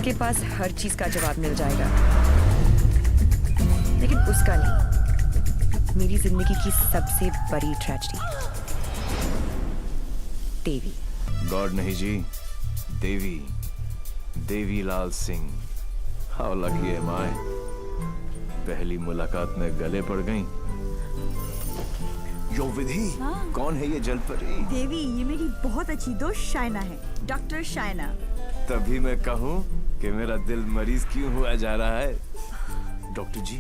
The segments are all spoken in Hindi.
उसके पास हर चीज का जवाब मिल जाएगा, लेकिन उसका नहीं। मेरी जिंदगी की सबसे बड़ी ट्रेजेडी, देवी। गॉड नहीं जी, देवी, देवी Lal Singh. How lucky M आई। पहली मुलाकात में गले पड़ गई। यो विधि, कौन है ये जलपरी? देवी, ये मेरी बहुत अच्छी दोस्त शायना है, डॉक्टर शायना। तभी मैं कहूँ कि मेरा दिल मरीज क्यों हुआ जा रहा है। डॉक्टर जी,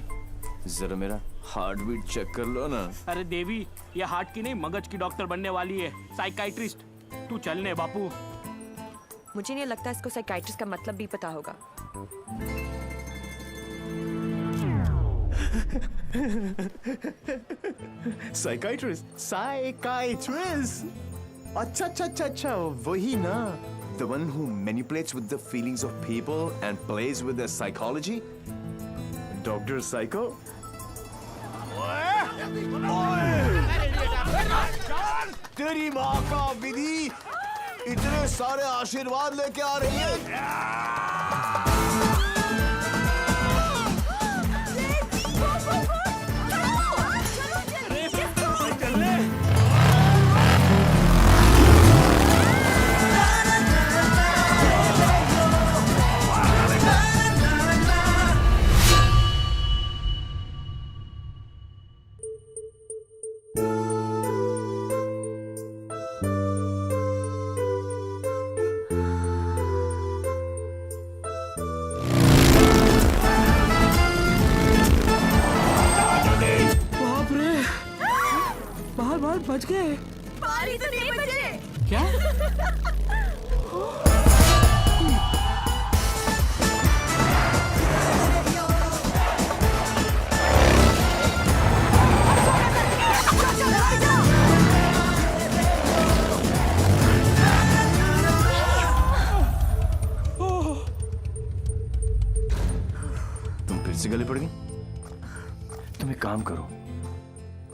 जरा मेरा हार्ट बीट चेक कर लो ना। अरे देवी, ये हार्ट की नहीं मगज की डॉक्टर बनने वाली है, साइकाइट्रिस्ट। तू चलने बापू। मुझे नहीं लगता इसको साइकाइट्रिस्ट का मतलब भी पता होगा। साइकाइट्रिस्ट। अच्छा, वही ना। The one who manipulates with the feelings of people and plays with their psychology? Dr. Psycho? तेरी माँ का विधि इतने सारे आशीर्वाद लेके आ रही है। बच गए। बारी तो नहीं बजे। क्या? तुम फिर से गले पड़ गई? तुम एक काम करो,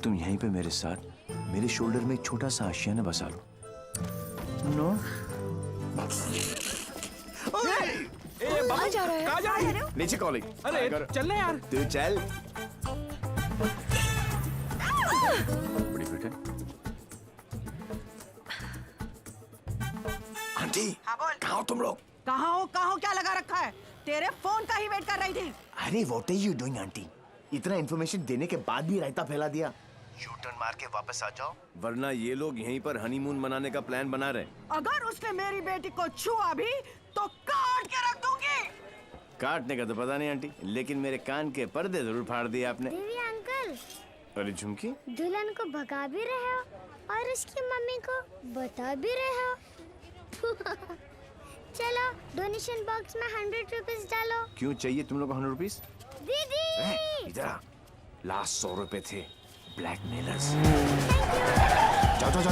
तुम यहीं पे मेरे साथ मेरे शोल्डर में एक छोटा सा आशियाना बसा लो। नो। कहाँ जा रहा है? कहाँ जा रहे हो? नीचे कॉलिंग। अरे चलने यार। तू चल। बड़ी फिट है। आंटी, कहाँ हो तुम लोग? कहाँ हो क्या लगा रखा है? तेरे फोन का ही वेट कर रही थी। अरे what are you doing aunty? इतना इन्फॉर्मेशन देने के बाद भी रायता फैला दिया। यू टर्न मार के वापस आ जाओ, वरना ये लोग यहीं पर हनीमून मनाने का प्लान बना रहे। अगर उसने मेरी बेटी को छुआ भी तो काट के रख दूंगी। काटने का तो पता नहीं आंटी, लेकिन मेरे कान के पर्दे जरूर फाड़ दिए आपने। देवी अंकल, अरे झुमकी, दुल्हन को भगा भी रहे हो और उसकी मम्मी को बता भी रहे हो। चलो डोनेशन बॉक्स में 100 रुपीस डालो। क्यों चाहिए तुम लोग को 100 रुपीस? दीदी इधर आ, लास्ट 100 रुपए थे। ब्लैकमेलर्स। जाओ। चलो।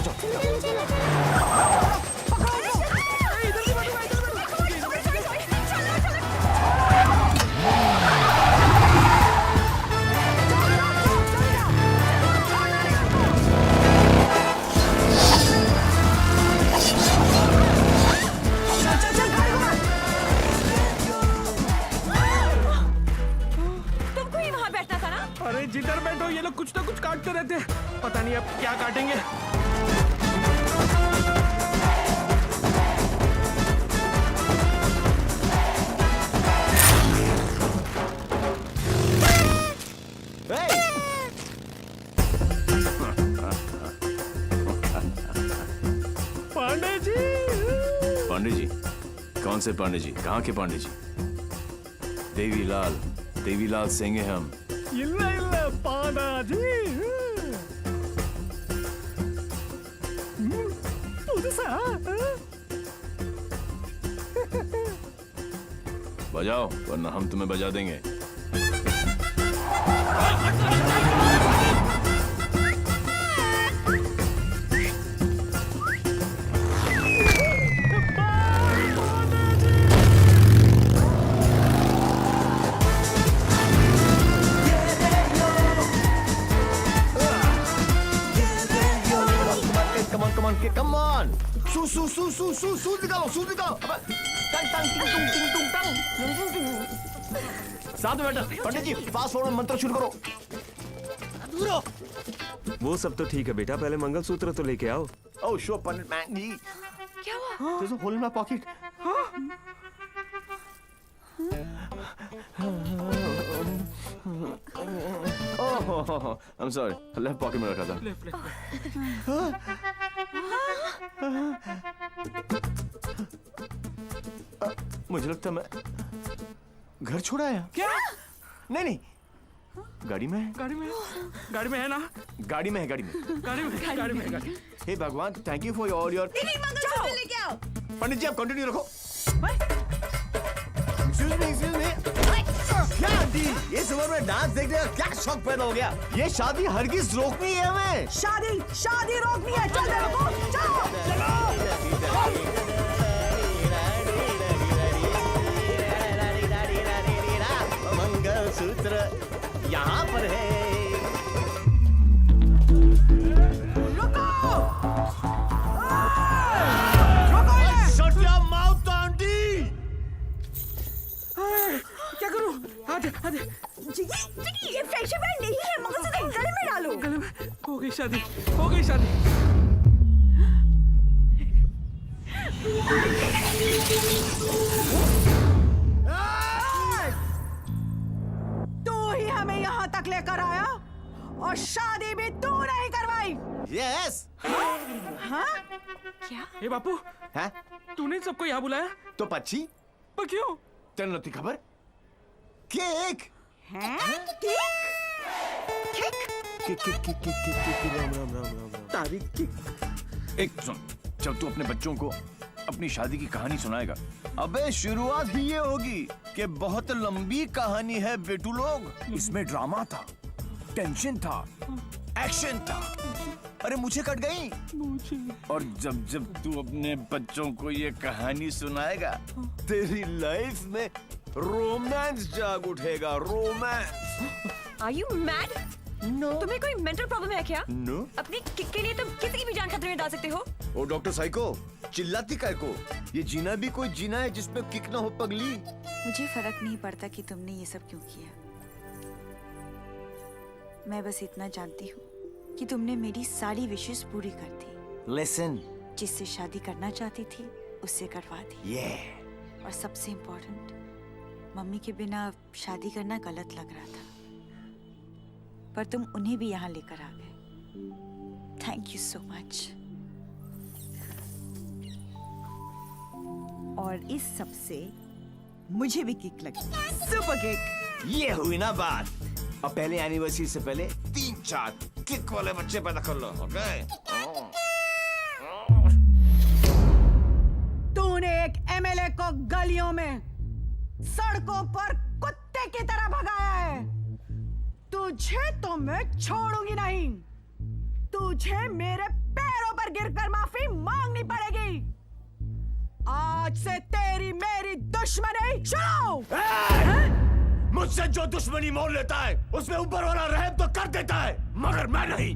तुमको ही वहाँ बैठना था ना? अरे जिधर बैठो ये लोग कुछ ना कुछ काटते रहते हैं। पता नहीं अब क्या काटेंगे। पांडे जी। पांडे जी? कौन से पांडे जी? कहाँ के पांडे जी? देवीलाल सिंह हैं हम। ಇಲ್ಲ ಪಾಂಡಾಜಿ पुதுசா बजाओ, वरना हम तुम्हें बजा देंगे। Come on. सूज निकालो। साथ में बैठो। पंडित जी फास्ट फॉरवर्ड मंत्र शुरू करो। वो सब तो ठीक है बेटा, पहले मंगलसूत्र तो लेके आओ। ओह शो पंडित मैन जी। क्या हुआ? There's a hole in my pocket. Oh, I'm sorry. Left pocket में रखा था। मुझे लगता मैं घर छोड़ आया। क्या? नहीं गाड़ी में है। गाड़ी में है ना? गाड़ी में है। गाड़ी में है। हे भगवान, thank you for all your. Mangalsutra लेके आओ। पंडित जी आप कंटिन्यू रखो। Excuse me. क्या आंटी, इस उम्र में डांस देखने का क्या शौक पैदा हो गया? ये शादी हरगिज रोकनी है हमें। शादी रोकनी है। चल मेरे को चलो। मंगलसूत्र यहाँ पर है। Shut your mouth, aunty! क्या करूं? आधे ये फ्रेंडशिप बैंड नहीं है। मंगलसूत्र गले में डालो। गले में हो गई शादी। तू ही हमें यहाँ तक लेकर आया और शादी भी तू नहीं करवाई। Yes. हाँ? ए बापू, हैं? तूने सबको यहाँ बुलाया? तो पक्षी पर क्यों? तेरे नती खबर? केक। हैं? तारीख केक। एक सुन, जब तू अपने बच्चों को अपनी शादी की कहानी सुनाएगा, अबे शुरुआत ही ये होगी कि बहुत लंबी कहानी है बेटू लोग। इसमें ड्रामा था, टेंशन था, एक्शन था। अरे मुझे कट गई। और जब तू अपने बच्चों को ये कहानी सुनाएगा, तेरी लाइफ में रोमांस जाग उठेगा। Romance. Are you mad? No तुम्हें कोई मेंटल प्रॉब्लम है क्या? नो। अपनी किक के लिए तुम किसी की भी जान खतरे में डाल सकते हो। ओ डॉक्टर साइको, चिल्लाती काय को? ये जीना भी कोई जीना है जिसपे किक ना हो पगली। मुझे फर्क नहीं पड़ता कि तुमने ये सब क्यों किया। मैं बस इतना जानती हूँ कि तुमने मेरी सारी विशेष पूरी कर दी। लिसन। जिससे शादी करना चाहती थी उससे करवा दी। और सबसे इम्पोर्टेंट, मम्मी के बिना शादी करना गलत लग रहा था, पर तुम उन्हें भी यहाँ लेकर आ गए। Thank you so much. और इस सब से मुझे भी किक लगी। Super kick. ये हुई ना बात। अब पहले एनिवर्सरी से पहले 3-4 किक वाले बच्चे पैदा कर लो, ओके? तूने एक एमएलए को गलियों में, सड़कों पर कुत्ते की तरह भगाया है। तुझे तो मैं छोड़ूंगी नहीं। तुझे मेरे पैरों पर गिरकर माफी मांगनी पड़ेगी। आज से तेरी मेरी दुश्मनी शुरू। मुझसे जो दुश्मनी मोल लेता है उसमें ऊपर वाला रहम तो कर देता है, मगर मैं नहीं।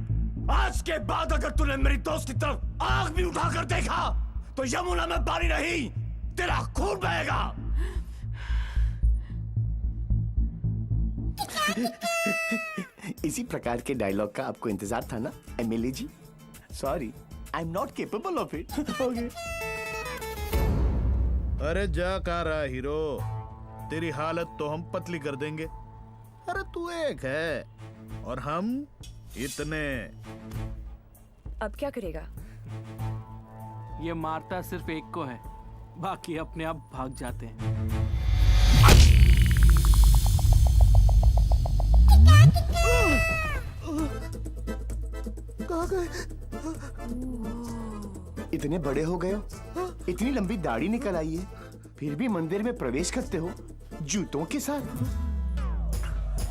आज के बाद अगर तूने मेरी दोस्त की तरफ आंख भी उठाकर देखा तो यमुना में पानी नहीं, तेरा खून बहेगा। इसी प्रकार के डायलॉग का आपको इंतजार था ना MLA ji? Sorry, I am not capable of it. Okay. अरे जा कहाँ रहा हीरो, तेरी हालत तो हम पतली कर देंगे। अरे तू एक है और हम इतने। अब क्या करेगा? ये मारता सिर्फ एक को है, बाकी अपने आप भाग जाते हैं। कहाँ गए? इतने बड़े हो गए हो, इतनी लंबी दाढ़ी निकल आई है, फिर भी मंदिर में प्रवेश करते हो जूतों के साथ।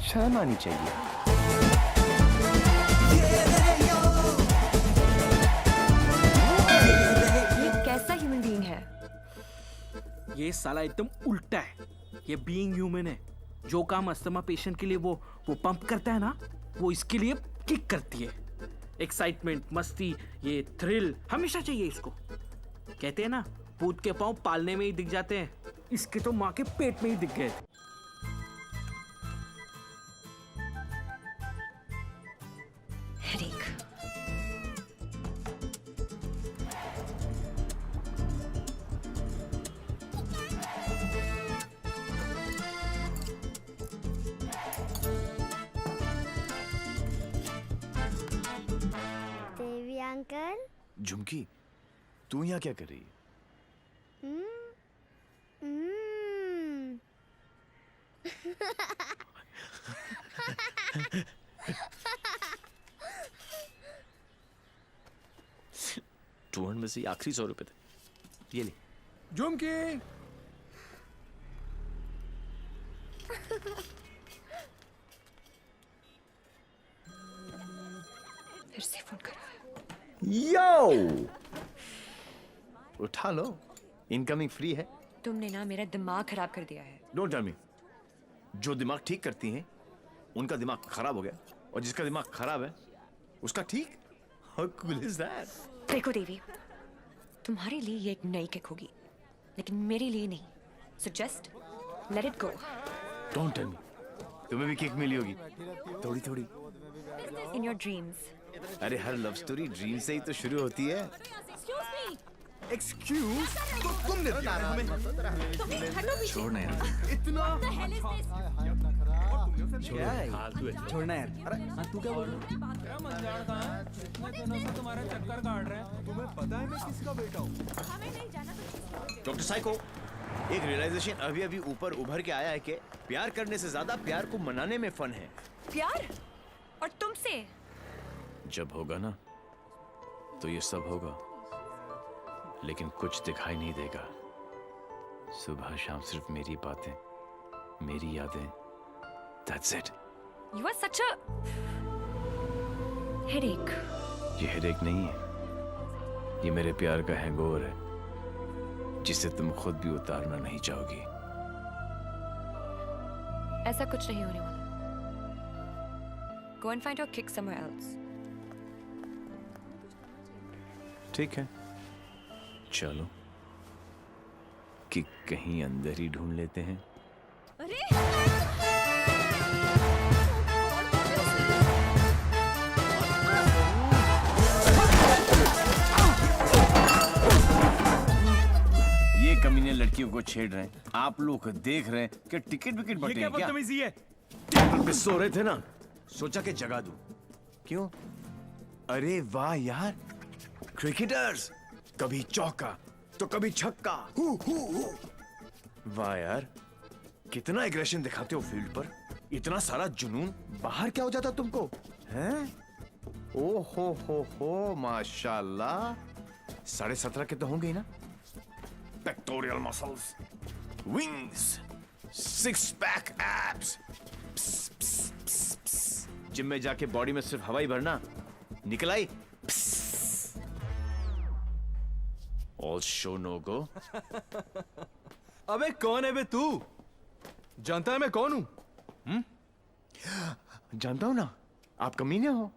शर्म आनी चाहिए। ये कैसा ह्यूमन बीइंग है? ये साला एकदम उल्टा है। ये बीइंग ह्यूमन है। जो काम अस्थमा पेशेंट के लिए वो पंप करता है ना, वो इसके लिए किक करती है। एक्साइटमेंट, मस्ती, ये थ्रिल हमेशा चाहिए इसको। कहते हैं ना, भूत के पांव पालने में ही दिख जाते हैं। इसके तो माँ के पेट में ही दिख गए थे। हेडेक। देवी अंकल। झुमकी, तू यहाँ क्या कर रही है? हम्म। टूर में से आखिरी 100 रुपए थे, ये ले। झुमकी, फिर से फोन करा। यो, उठा लो, इनकमिंग फ्री है। तुमने ना मेरा दिमाग खराब कर दिया है। Don't tell me. जो दिमाग ठीक करती हैं उनका दिमाग खराब हो गया, और जिसका दिमाग खराब है उसका ठीक। How cool is that? देखो देवी, तुम्हारे लिए ये एक नई किक होगी, लेकिन मेरे लिए नहीं। So just let it go. Don't tell me. तुम्हें भी किक मिली होगी, थोड़ी थोड़ी। In your dreams. अरे हर लव स्टोरी ड्रीम से ही तो शुरू होती है। एक्सक्यूज, तो तुमने दिया हमें। छोड़ना यार। छोड़ना यार। अरे तू क्या बोल रहा है? तुम्हें पता है मैं किसका बेटा हूँ? डॉक्टर साइको, एक रियलाइजेशन अभी अभी ऊपर उभर के आया है कि प्यार करने से ज्यादा प्यार को मनाने में फन है। प्यार? और तुमसे? जब होगा ना तो ये सब होगा, लेकिन कुछ दिखाई नहीं देगा। सुबह शाम सिर्फ मेरी बातें, मेरी यादें। That's it. You are such a headache. ये हेडेक नहीं है, ये मेरे प्यार का हैंगओवर है, जिसे तुम खुद भी उतारना नहीं चाहोगी। ऐसा कुछ नहीं होने वाला। Go and find your kick somewhere else. ठीक है, चलो कि कहीं अंदर ही ढूंढ लेते हैं। ये कमीने लड़कियों को छेड़ रहे हैं, आप लोग देख रहे हैं कि टिकट विकेट बटे हैं क्या? है? टेबल पे सो रहे थे ना, सोचा कि जगा दूं। क्यों? अरे वाह यार, क्रिकेटर्स, कभी चौका तो कभी छक्का। वाह यार, कितना एग्रेशन दिखाते हो फील्ड पर, इतना सारा जुनून। बाहर क्या हो जाता तुमको, हैं? ओ हो, माशाल्लाह। 17.5 के तो होंगे ही ना? Pectoral muscles, wings, 6 pack abs. Gym में जाके बॉडी में सिर्फ हवा ही भरना, निकल आई। ऑल शो नो गो। अबे कौन है बे तू? जानता है मैं कौन हूँ? जानता हूं ना, आप कमीने हो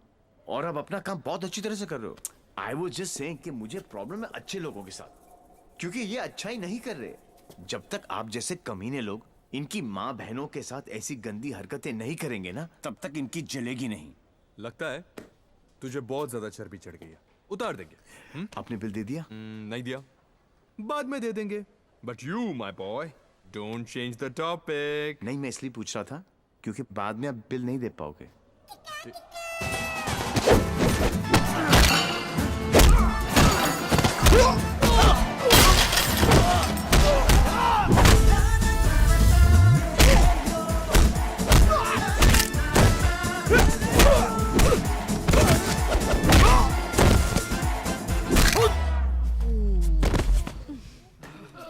और आप अपना काम बहुत अच्छी तरह से कर रहे हो। आई वाज जस्ट सेइंग कि मुझे प्रॉब्लम है अच्छे लोगों के साथ, क्योंकि ये अच्छा ही नहीं कर रहे। जब तक आप जैसे कमीने लोग इनकी माँ बहनों के साथ ऐसी गंदी हरकतें नहीं करेंगे ना, तब तक इनकी जलेगी नहीं। लगता है तुझे बहुत ज्यादा चर्बी चढ़ गई है, उतार देंगे। आपने बिल दे दिया? नहीं दिया, बाद में दे देंगे। But you my boy, don't change the topic. नहीं, मैं इसलिए पूछ रहा था क्योंकि बाद में आप बिल नहीं दे पाओगे।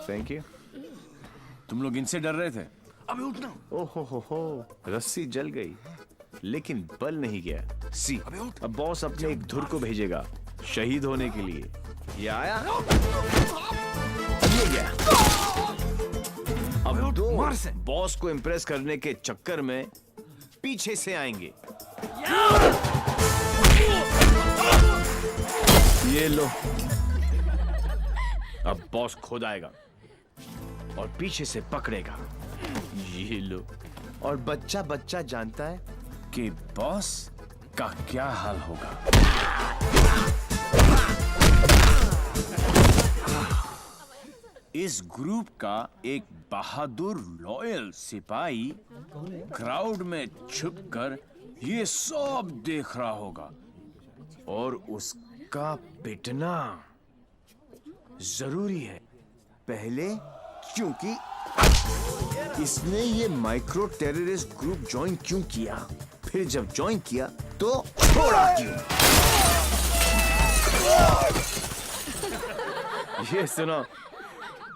Thank you. तुम लोग इनसे डर रहे थे? अबे उठना। ओहो हो, रस्सी जल गई लेकिन बल नहीं गया। सी, अब बॉस अपने एक धुर को भेजेगा शहीद होने के लिए। ये आया, ये गया। अब दो बॉस को इम्प्रेस करने के चक्कर में पीछे से आएंगे। ये लो, अब बॉस खुद आएगा। और पीछे से पकड़ेगा। ये लो। और बच्चा बच्चा जानता है कि बॉस का क्या हाल होगा। इस ग्रुप का एक बहादुर लॉयल सिपाही क्राउड में छुपकर ये सब देख रहा होगा और उसका पिटना जरूरी है। पहले क्योंकि इसने ये माइक्रो टेररिस्ट ग्रुप ज्वाइन क्यों किया, फिर जब ज्वाइन किया तो छोड़ा क्यों। ये सुनो,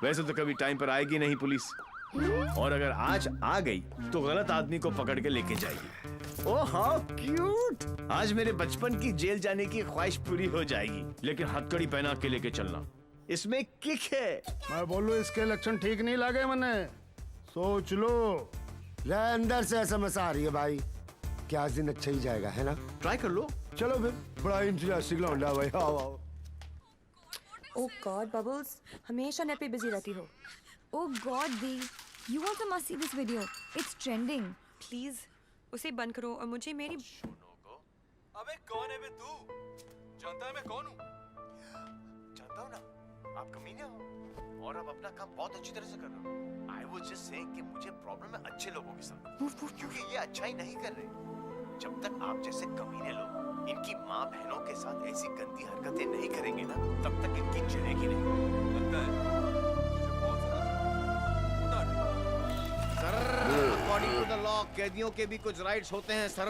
वैसे तो कभी टाइम पर आएगी नहीं पुलिस, और अगर आज आ गई तो गलत आदमी को पकड़ के लेके जाएगी। Oh how cute. आज मेरे बचपन की जेल जाने की ख्वाहिश पूरी हो जाएगी, लेकिन हथकड़ी पहना के लेके चलना। इसमें किक है। मैं बोलूं इसके लक्षण ठीक नहीं लगे मने। सोच लो। यार अंदर से एसएमएस आ रही है भाई। क्या आज दिन अच्छा ही जाएगा, है ना? ट्राई कर लो। चलो फिर, बड़ा इंटरेस्टिंग लौंडा भाई। आओ आओ। ओह गॉड बबल्स, हमेशा नेट पे बिजी रहती हो। Oh God, Dee, you also must see this video. It's trending. Please उसे बंद करो और मुझे मेरी अबे कौन है बे तू? जानता है मैं कौन हूँ? जानता हूँ ना, आप कमीने हो और आप अपना काम बहुत अच्छी तरह से कर रहे हो। I was just saying कि मुझे प्रॉब्लम है अच्छे लोगों के साथ, क्योंकि ये अच्छा ही नहीं कर रहे। जब तक आप जैसे कमीने लोग इनकी माँ बहनों के साथ ऐसी गंदी हरकतें नहीं करेंगे ना, तब तक इनकी चलेगी नहीं। लगता है अकॉर्डिंग टू द लॉ कैदियों के भी कुछ राइट्स होते हैं sir.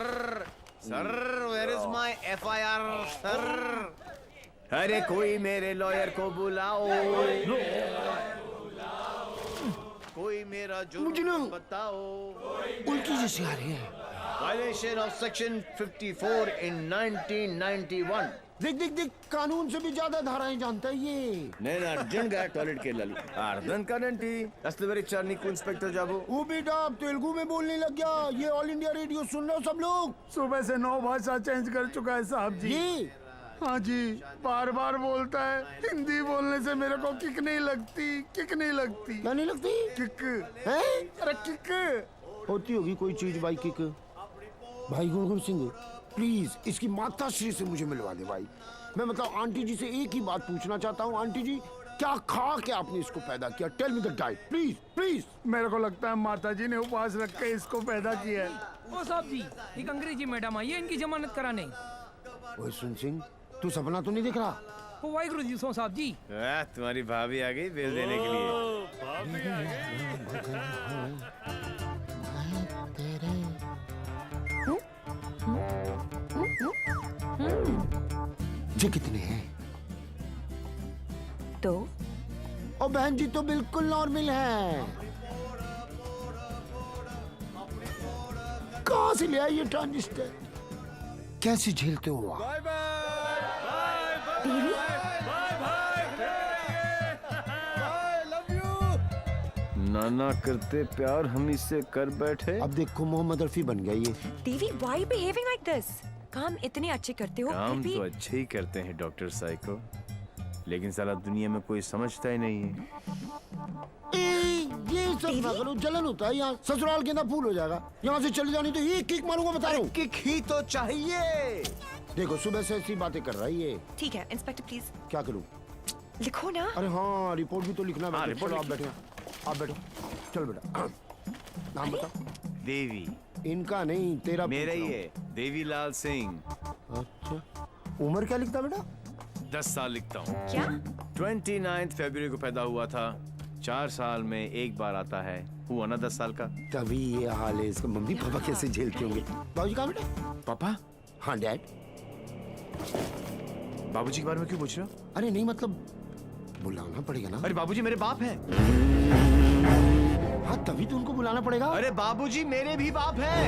Sir where is my FIR sir. अरे कोई मेरे लॉयर को बुलाओ। कोई मेरा जुर्म बताओ। उल्टी जैसी आ रही है। Violation of section 54 in 1991। देख देख देख, कानून से भी ज्यादा धाराएं जानता है ये। నేను అర్జున్గా టాయిలెట్కి వెళ్ళాలి అర్థం కాదండి అసలు వేరే నీకు ఇన్స్పెక్టర్ జాబు। वो बेटा अब तेलुगु में बोलने लग गया। ये ऑल इंडिया रेडियो सुन रहे हो सब लोग? सुबह से 9 भाषा चेंज कर चुका है साहब जी। ये हाँ जी, बार बार बोलता है। हिंदी बोलने से मेरे को किक नहीं लगती, किक नहीं लगती। क्या नहीं लगती? किक है? अरे किक होती होगी कोई चीज भाई किक। भाई गुणगुण सिंह प्लीज इसकी माता श्री से मुझे मिलवा दे भाई। मैं मतलब आंटी जी से एक ही बात पूछना चाहता हूँ। आंटी जी, क्या खा के आपने इसको पैदा किया? Tell me the diet please please. मेरे को लगता है माता जी ने उपवास रख के इसको पैदा किया है। ओ साहब जी, एक अंग्रेजी मैडम आई है इनकी जमानत कराने। ओए सुन सिंह, तू सपना तो नहीं दिख रहा? ओ वाहिगुरु जी सो साहब जी। तुम्हारी भाभी आ गई बिल देने के लिए। ये कितने हैं? तो ओ बहन जी तो बिल्कुल नॉर्मल है। कहाँ से ले आई ये ट्रांजिस्टर? कैसे झेलते हो आप? नाना करते प्यार हम इससे कर बैठे। अब देखो मोहम्मद रफी बन गया ये। देवी व्हाई बिहेविंग लाइक दिस? काम इतने अच्छे करते हो काम फिर तो भी अच्छे ही करते हैं डॉक्टर साइको, लेकिन साला दुनिया में कोई समझता ही नहीं है। ये सब ना करो, जलन होता है यहाँ। ससुराल के अंदर फूल हो जाएगा। यहाँ से चली जानी तो ये किक मारूंगा, बता रहा हूँ। किक ही तो चाहिए। देखो सुबह से ऐसी बातें कर रहा है ये। ठीक है इंस्पेक्टर प्लीज क्या करूँ? लिखो ना। अरे हाँ, रिपोर्ट भी तो लिखना है। रिपोर्ट आप बैठे, आप बैठो। चल बेटा, नाम बता। देवी। इनका नहीं, तेरा मेरा ही है, देवीलाल सिंह। अच्छा, उम्र क्या लिखता बेटा? 10 साल लिखता हूँ। क्या? 29 फरवरी को पैदा हुआ था। 4 साल में एक बार आता है। हुआ ना 10 साल का। तभी ये हाल है इसका। मम्मी पापा कैसे झेलते होंगे? बाबूजी कहाँ बेटा? पापा? हाँ डैड। बाबूजी के बारे में क्यों पूछ रहे हो? अरे नहीं मतलब बुलाना पड़ेगा ना। अरे बाबूजी मेरे बाप हैं। हाँ तभी तो उनको बुलाना पड़ेगा। अरे बाबूजी मेरे भी बाप हैं।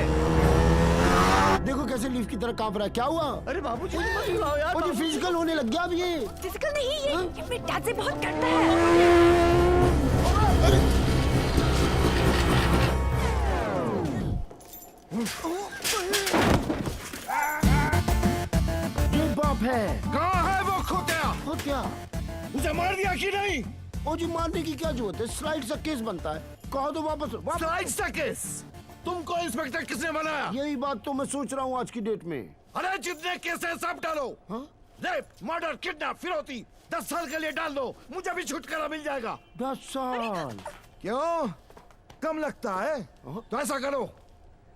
देखो कैसे लीफ की तरह कांप रहा है। क्या हुआ? अरे बाबूजी मत बुलाओ यार। मुझे फिजिकल होने लग गया अब ये। फिजिकल नहीं, ये अपने डैड से बहुत करता है। ये बाप है। कहाँ है वो खोतिया? खोतिया? उसे मार दिया कि नहीं? ओ जी मारने की क्या जरूरत है? स्लाइड सा केस बनता है, कहो तो वापस स्लाइड सा केस? तुमको इंस्पेक्टर किसने बनाया? यही बात तो मैं सोच रहा हूँ आज की डेट में। अरे जितने केस है सब डालो। रेप, मर्डर, किडनैप, फिरौती 10 साल के लिए डाल दो, मुझे भी छुटकारा मिल जाएगा। 10 साल? क्यों कम लगता है? तो ऐसा करो,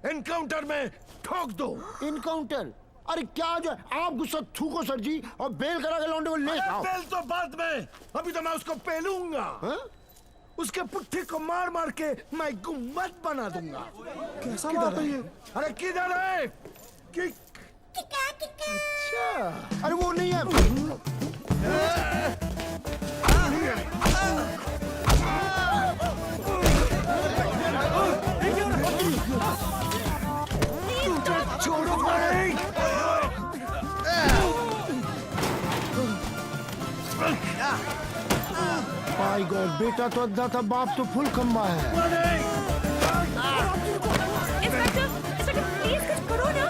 एनकाउंटर में ठोक दो। एनकाउंटर? अरे क्या जो आप गुस्सा थूको सर जी और बेल करा के लौंडे को ले आओ। बेल तो बाद में, अभी तो मैं उसको पेलूंगा। उसके पुट्ठे को मार मार के मैं गुम्बद बना दूंगा। कैसा बात है ये? अरे किधर है? अच्छा, अरे वो नहीं है। छोड़ो भाई। माय गॉड, बेटा तो अद्धा था, बाप तो फुल खंबा है। इंस्पेक्टर, प्लीज कुछ करो ना।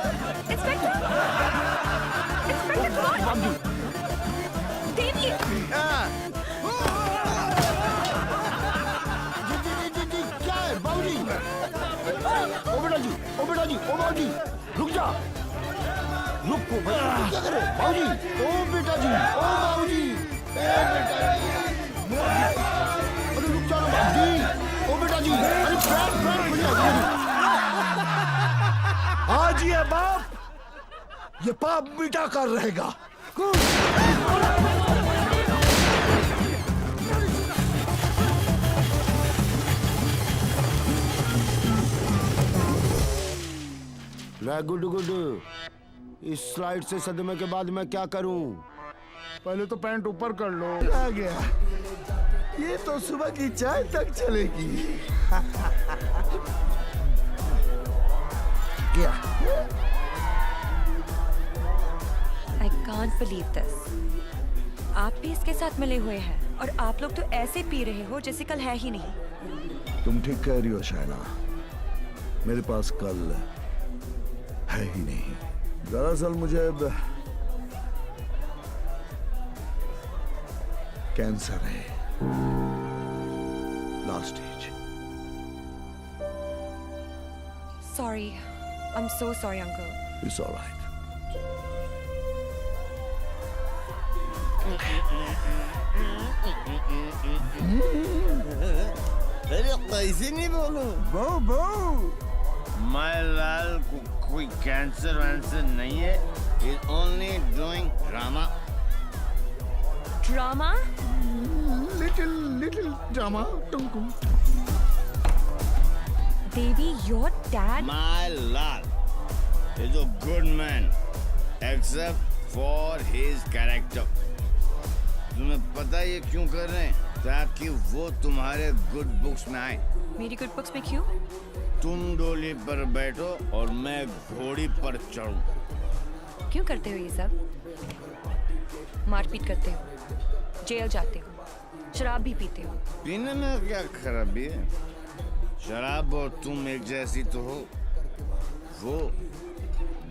इंस्पेक्टर, देवी। जी, क्या है बाबूजी? ओ बेटा जी, ओ बेटा जी, ओ बाबूजी, रुक जा। रुको भाई, क्या करे बाबूजी? ओ बेटा जी, ओ बाबूजी, ए बेटा जी, अरे रुक जा ना बाबूजी। ओ बेटा जी, अरे पैर बढ़िया। आज ये बाप ये पाप मिटा कर रहेगा। गुड गुड, इस स्लाइड से सदमे के बाद मैं क्या करूं? पहले तो पैंट ऊपर कर लो। आ गया, ये तो सुबह की चाय तक चलेगी। क्या? I can't believe this. आप भी इसके साथ मिले हुए हैं और आप लोग तो ऐसे पी रहे हो जैसे कल है ही नहीं। तुम ठीक कह रही हो शायना, मेरे पास कल है ही नहीं। दरअसल मुझे कैंसर है, last stage. Sorry, I'm so sorry, uncle. It's all right. अरे कैसे नहीं बोलूं? बो माय लाल को कोई कैंसर वैंसर नहीं है। He's only doing drama. Drama? Little drama. Tunkum. Devi, your dad? My lal is a good man, except for his character. तुम्हें पता है ये क्यों कर रहे हैं? ताकि वो तुम्हारे गुड बुक्स में आए। मेरी गुड बुक्स में क्यों? तुम डोली पर बैठो और मैं घोड़ी पर चढ़ूं। क्यों करते हो ये सब? मारपीट करते हो, जेल जाते हो, शराब भी पीते हो। पीने में क्या खराबी है? शराब और तुम एक जैसी तो हो। वो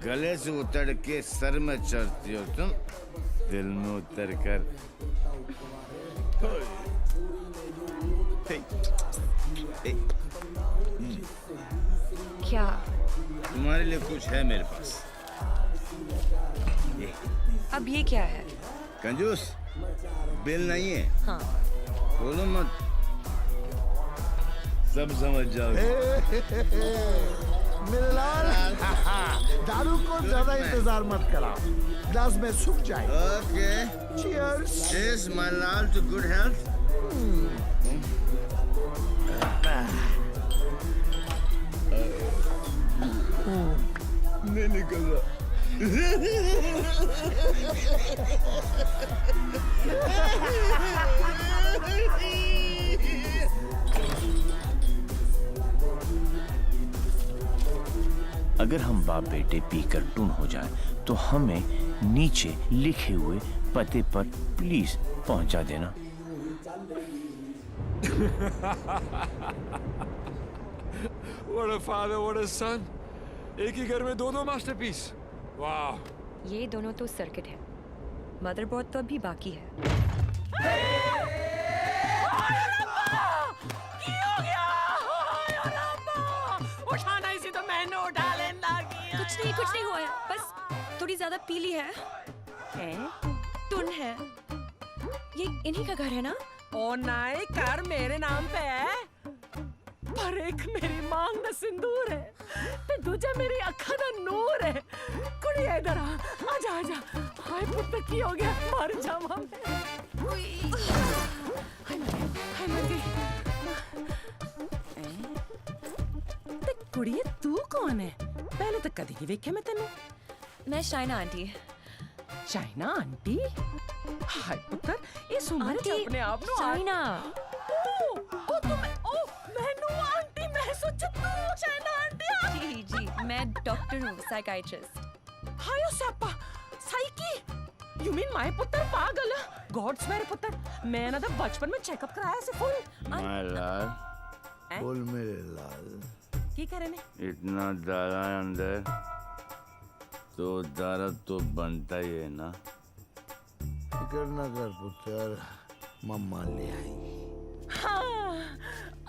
गले से उतर के सर में चढ़ती हो, तुम दिल में उतर कर। क्या? तुम्हारे लिए कुछ है मेरे पास। ये। अब ये क्या है? कंजूस, बिल नहीं है। हाँ। बोलो मत, सब समझ जाओगे। मेरे लाल, दारू को ज्यादा इंतजार मत कराओ, ग्लास में सूख जाए। Okay, cheers. चीयर्स माय लाल टू गुड हेल्थ। नहीं निकल रहा। अगर हम बाप बेटे पीकर टून हो जाएं, तो हमें नीचे लिखे हुए पते पर प्लीज पहुंचा देना। What a father, what a son. एक ही घर में दो मास्टरपीस। वाह। ये दोनों तो सर्किट है, मदरबोर्ड तो अभी बाकी है। नहीं कुछ नहीं हुआ है, बस थोड़ी ज्यादा पीली है। टुन है। ये इन्हीं का घर है ना? ओ नहीं, कर मेरे नाम पे है, पर एक मेरी मांग दा सिंदूर है, ते दूजा मेरी अखा दा नूर है। कुड़ी इधर आ, आजा आजा। हाय पुत्र की हो गया, मर जावा मैं। हाय मर गई। ते कुड़िए तू कौन है? पहले तो कदी नहीं वेख्या मैं तेनू। मैं शाइना आंटी। China aunty? हाय पुत्र, इस उम्र च अपने आप नु शाइना। ओ मैनू आंटी मैं सोचा तू चाइना आंटी। जी जी, मैं डॉक्टर हूँ, साइकाइट्रिस्ट। हायो Sapa, psyche. You mean my पुत्र पागल? गॉड्स मेरे पुत्र, मैं ना तो बचपन में चेकअप कराया से फुल। माय लाल, बोल मेरे लाल। की करे ने? इतना दारा अंदर तो दारा तो बनता ही है ना। फिकर ना कर पुत्र, मम्मा ले आई। हाँ,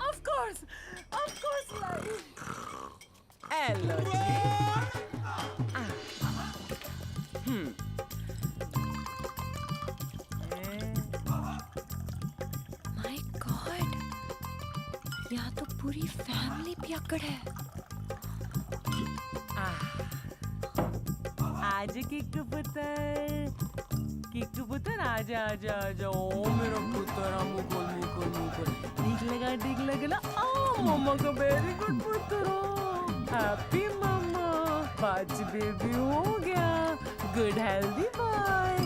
of course lie. Hello my God, यहाँ तो पूरी फैमिली पियक्कड़ है। आज किक पुत्र आजा आजा आजा। ओ मेरा पुत्र, मुकुल ठीक लगा ना। ओ मम्मा का वेरी गुड पुत्र, हैप्पी मम्मा, बाज बेबी हो गया, गुड हेल्दी बॉय।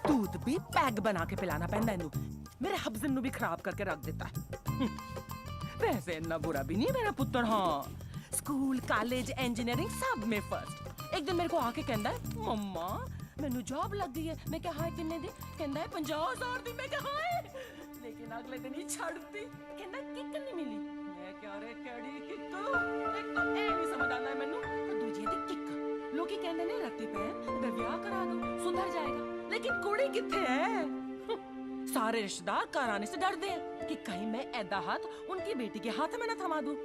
दूध भी पैक बना के पिलाना पैंदा इनू, मेरे हब्जन नु भी खराब करके रख देता है। वैसे इतना बुरा भी नहीं है मेरा पुत्र। हाँ, स्कूल कॉलेज इंजीनियरिंग सब में फर्स्ट। एक दिन मेरे को आके कहता है, मम्मा मैनू जॉब लग गई है। मैं क्या हाय किन्ने दी? कहता है 50,000 दी। मैं क्या हाय, लेकिन अगले दिन ही छड़ती। कहता किक नहीं मिली। मैं क्या रे केड़ी किक? एक तो ए नहीं समझ आता है मैनू, तो दूजी दी किक। लोग कहते ने रत्ती पैन ते ब्याह करा दो, सुधर जाएगा। लेकिन कुड़ी किथे है? सारे रिश्तेदार घर आने से डरते हैं कि कहीं मैं ऐदा हाथ उनकी बेटी के हाथ में न थमा दूं।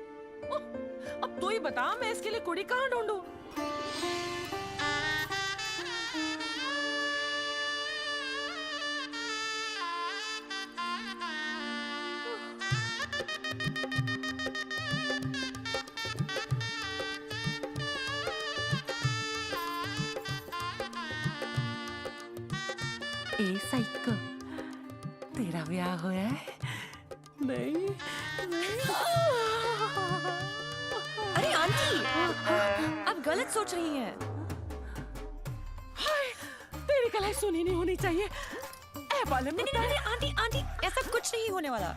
अब तू ही बता, मैं इसके लिए कुड़ी कहाँ ढूंढूं? ए साइको, तेरा ब्याह होया है? नहीं। अरे आंटी, आप गलत सोच रही हैं। हाय, तेरी कलाई सुनी नहीं होनी चाहिए। ए बाले में नहीं आंटी, ऐसा कुछ नहीं होने वाला।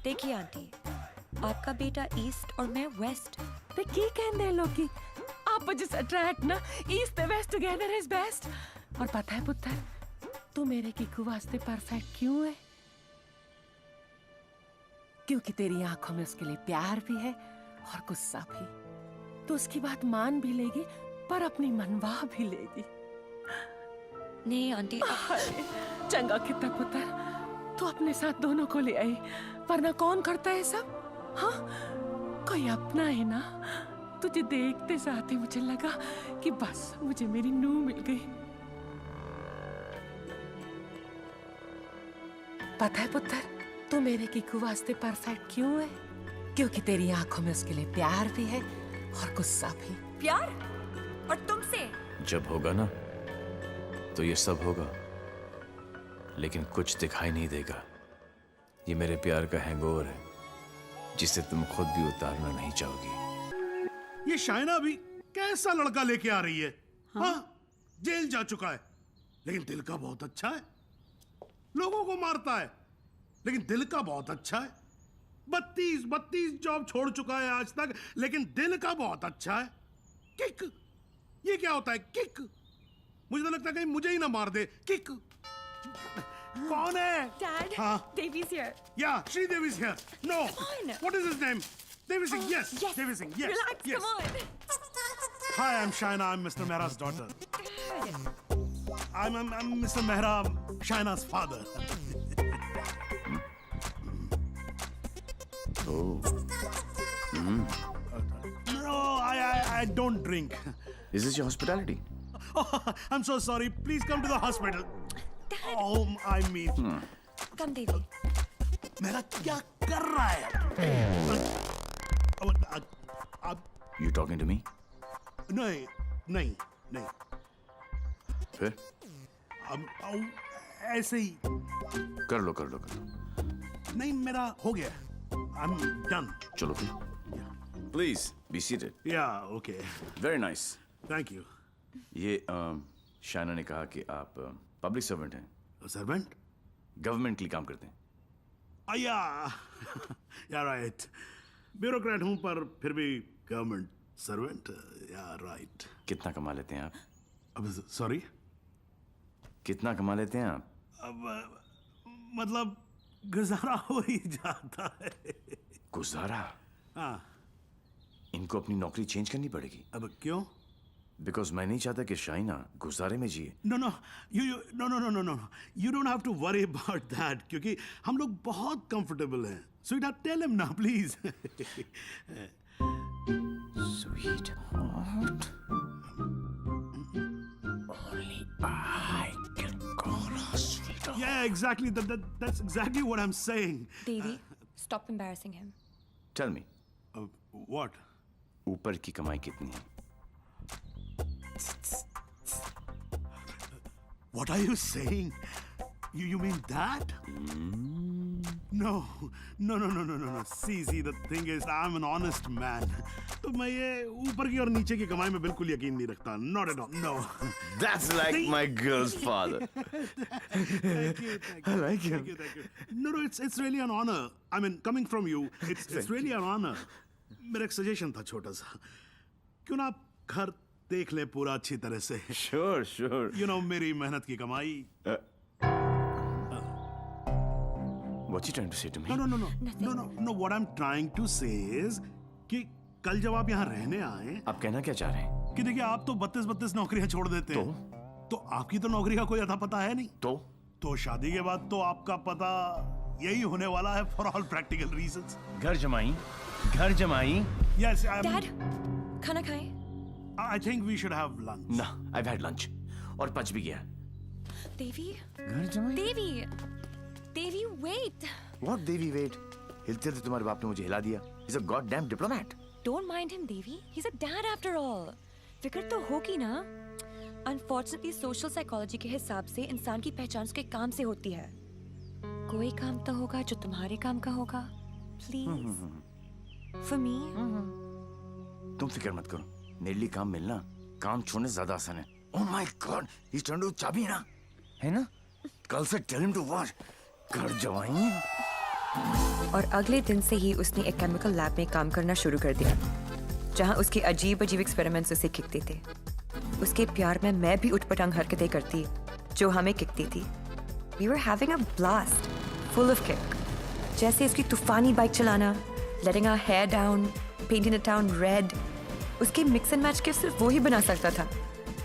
देखिए आंटी, आपका बेटा ईस्ट और मैं वेस्ट। ते की कहंदे लोग आप जिस अट्रैक्ट ना east west together is best. और पता है पुत्र, तू मेरे किकू वास्ते परफेक्ट क्यों है? क्योंकि तेरी आंखों में उसके लिए प्यार भी है और गुस्सा भी। तो उसकी बात मान भी लेगी, पर अपनी मनवा भी लेगी। नहीं आंटी। चंगा कितना पुत्र, तू अपने साथ दोनों को ले आई, वरना कौन करता है सब? हाँ, कोई अपना है ना। तुझे देखते साथ ही मुझे लगा कि बस मुझे मेरी नूह मिल गई। पता है पुत्र, तू मेरे किकू वास्ते परफेक्ट क्यों है? क्योंकि तेरी आंखों में उसके लिए प्यार भी है और गुस्सा भी। प्यार? और तुमसे? जब होगा ना तो ये सब होगा, लेकिन कुछ दिखाई नहीं देगा। ये मेरे प्यार का हैंगओवर है, जिसे तुम खुद भी उतारना नहीं चाहोगी। ये शाइना भी कैसा लड़का लेके आ रही है? हाँ, जेल जा चुका है, लेकिन दिल का बहुत अच्छा है। लोगों को मारता है, लेकिन दिल का बहुत अच्छा है। 32 जॉब छोड़ चुका है आज तक, लेकिन दिल का बहुत अच्छा है। किक, ये क्या होता है किक? मुझे तो लगता है कहीं मुझे ही ना मार दे। किक कौन है? Dad, हाँ? Devi's here. Yeah, Sridevi's here. No. Come on. What is his name? Devi Singh. Yes. Devi Singh. Yes. Relax, yes. come on. Hi, I'm Shaina. I'm Mr. Mehra's daughter. I'm Mr. Mehra, Shaina's father. Oh. No, I don't drink. Is this your hospitality? Oh, I'm so sorry. Please come to the hospital. Oh, I mean. Come, Devi. मेरा क्या कर रहा है? You talking to me? नहीं, नहीं, नहीं. फिर? ऐसे ही. कर लो. नहीं, मेरा हो गया. I'm done. चलो फिर. Please be seated. Yeah, okay. Very nice. Thank you. ये शायना ने कहा कि आप पब्लिक सर्वेंट हैं. Servant? गवर्नमेंट के लिए काम करते हैं. Yeah, yeah, right. ब्यूरोक्रेट हूँ पर फिर भी गवर्नमेंट सर्वेंट. Yeah, right. कितना कमा लेते हैं आप? अब सॉरी? कितना कमा लेते हैं आप? अब मतलब गुजारा हो ही जाता है. गुजारा? हाँ. इनको अपनी नौकरी चेंज करनी पड़ेगी. अब क्यों? बिकॉज मैं नहीं चाहता कि शाइना गुजारे में जिए. No, you don't have to worry about that क्योंकि हम लोग बहुत comfortable हैं. Sweetheart, tell him now, please. Sweetheart. Only I can call her sweetheart. Yeah, exactly. That's exactly what I'm saying. Devi, stop embarrassing him. Tell me. What? ऊपर की कमाई कितनी है? What are you saying? You mean that? No. See, the thing is, I'm an honest man. तो मैं ये ऊपर की और नीचे की कमाई में बिल्कुल यकीन नहीं रखता. Not at all. No. That's like my girl's father. Thank you. I like him. Thank you. No, it's really an honor. I mean, coming from you, it's really an honor. मेरा एक सजेशन था छोटा सा. क्यों ना आप घर देख ले पूरा अच्छी तरह से. Sure. You know, मेरी मेहनत की कमाई. What you trying to say to me? No. What I'm trying to say is कि कल जब आप यहाँ रहने आए. आप कहना क्या चाह रहे हैं? कि देखिए आप तो 32 नौकरियां छोड़ देते हैं. तो आपकी तो नौकरी का कोई अता पता है नहीं. तो शादी के बाद तो आपका पता यही होने वाला है for all practical reasons. घर जमाई. Yes, Dad, खाना खाएं? I think we should have lunch. No, I've had lunch. और पच भी गया. Devi? घर जमाई? Devi, wait. What Devi, wait? हिलते थे तुम्हारे बाप ने मुझे हिला दिया. He's a goddamn diplomat. Don't mind him, Devi. He's a dad after all. फिक्र तो होगी ना. Unfortunately, social psychology के हिसाब से इंसान की पहचान उसके काम से होती है. कोई काम तो होगा जो तुम्हारे काम का होगा. Please. For me. तुम फिक्र मत करो. मेरे लिए काम मिलना काम छोड़ने ज्यादा आसान है. Oh my God, he's trying to चाबी ना, है ना? कल से tell him to watch. घर जवाई. और अगले दिन से ही उसने एक केमिकल लैब में काम करना शुरू कर दिया, जहां उसके अजीब एक्सपेरिमेंट्स उसे किकते थे. उसके प्यार में मैं भी उठपटांग हरकतें करती जो हमें किकती थी. We were having a blast, full of kick. जैसे उसकी तूफानी बाइक चलाना, letting our hair down, painting the town red. उसके मिक्स एंड मैच के सिर्फ वो ही बना सकता था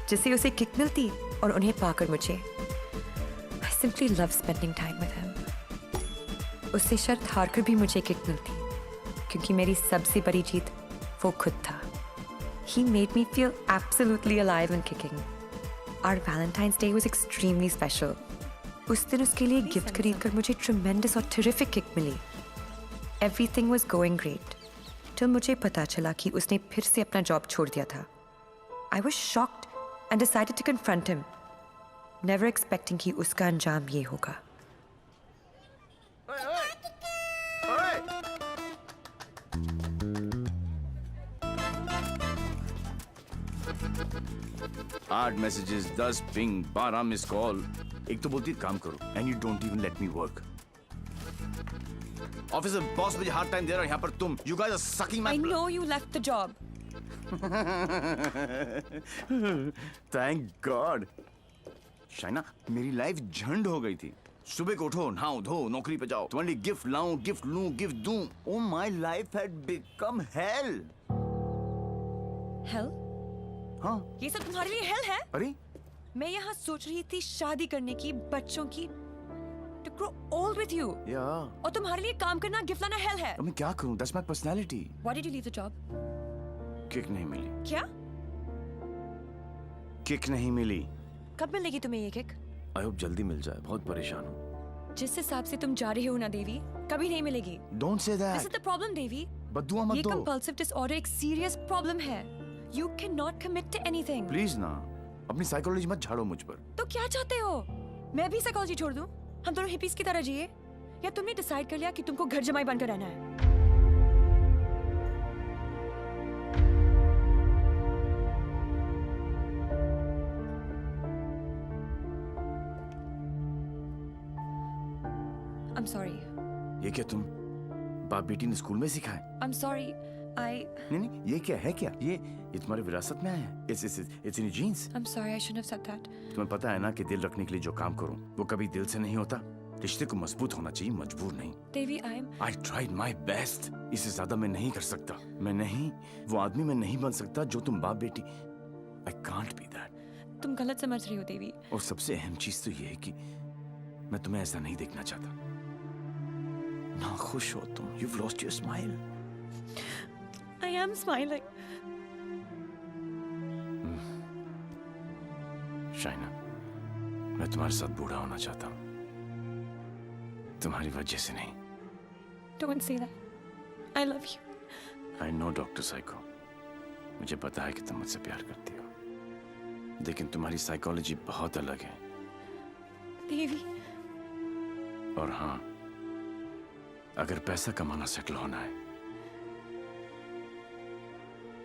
जिससे उसे किक मिलती और उन्हें पाकर मुझे. I simply love spending time with him. उससे शर्त हारकर भी मुझे किक मिलती क्योंकि मेरी सबसे बड़ी जीत वो खुद था. He made me feel absolutely alive and kicking. Our Valentine's Day was extremely special. उस दिन उसके लिए गिफ्ट खरीदकर मुझे tremendous और terrific kick milli. Everything was going great. till मुझे पता चला कि उसने फिर से अपना जॉब छोड़ दिया था. I was shocked and decided to confront him, never expecting कि उसका अंजाम ये होगा. आठ मैसेजेस, 10 पिंग, 12 मिस कॉल. एक तो बोलती काम करो and you don't even let me work. Office में बॉस मुझे हार्ड टाइम दे रहा है, यहाँ पर तुम you guys are sucking my I know you left the job. Thank God. Shaina, मेरी लाइफ झंड हो गई थी. सुबह को उठो, नहाओ धो, नौकरी पे जाओ. तुम्हारे लिए गिफ्ट लाऊं, गिफ्ट लूं, गिफ्ट दूं. Oh, my life had become hell. Hell? हाँ. ये सब तुम्हारे लिए hell है? अरे? मैं यहाँ सोच रही थी शादी करने की, बच्चों की, to grow old with you. Yeah. और तुम्हारे लिए काम करना, गिफ्ट लाना hell है. अब मैं क्या करूं? That's my personality. Why did you leave the job? Kick नहीं मिली। क्या? किक नहीं मिली। कब मिलेगी तुम्हें ये किक? आई होप जल्दी मिल जाए, बहुत परेशान हूँ। जिस हिसाब से तुम जा रही हो ना देवी, कभी नहीं मिलेगी। Don't say that. This is the problem Devi. बद्दुआ मत ये दो। कंपल्सिव डिसऑर्डर एक सीरियस प्रॉब्लम है। You can not commit to anything. Please ना, अपनी साइकोलॉजी मत झाड़ो मुझ पर। तो क्या चाहते हो? मैं भी साइकोलॉजी छोड़ दूं? हम दोनों हिपीज की तरह जिए? या तुमने डिसाइड कर लिया कि तुमको घर जमाई बनकर रहना है? I'm sorry. ये क्या तुम बाप बेटी ने स्कूल में सिखाए? I'm sorry. नहीं, ये क्या है? क्या ये तुम्हारी विरासत में आया है? It's in your genes. I'm sorry. I shouldn't have said that. तुम्हें पता है ना कि दिल रखने के लिए जो काम करूं वो कभी दिल से नहीं होता। रिश्ते को मजबूत होना चाहिए, मजबूर नहीं। देवी, I tried my best. इससे ज्यादा मैं नहीं कर सकता। मैं नहीं, वो आदमी मैं नहीं बन सकता जो तुम बाप बेटी। I can't be that. तुम गलत समझ रही हो देवी। और सबसे अहम चीज तो ये है कि मैं तुम्हें ऐसा नहीं देखना चाहता। ना खुश हो तुम। You've lost your smile. I am smiling. Shaina, मैं तुम्हारे साथ बूढ़ा होना चाहता हूँ, तुम्हारी वजह से नहीं। Don't say that. I love you. I know, doctor psycho, मुझे पता है कि तुम मुझसे प्यार करती हो, लेकिन तुम्हारी साइकोलॉजी बहुत अलग है। देवी। और हाँ, अगर पैसा कमाना सेटल होना है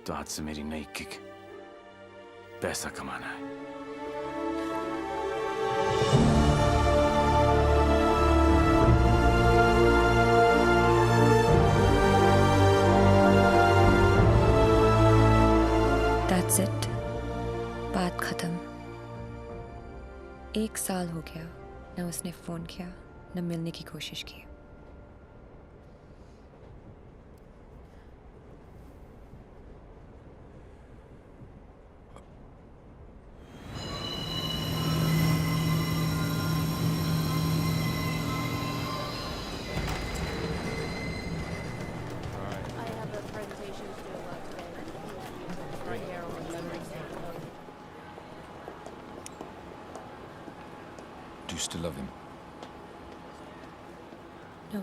तो आज से मेरी नई किक पैसा कमाना है। That's it. बात खत्म। 1 साल हो गया, न उसने फोन किया, न मिलने की कोशिश की। Do you still love him? No.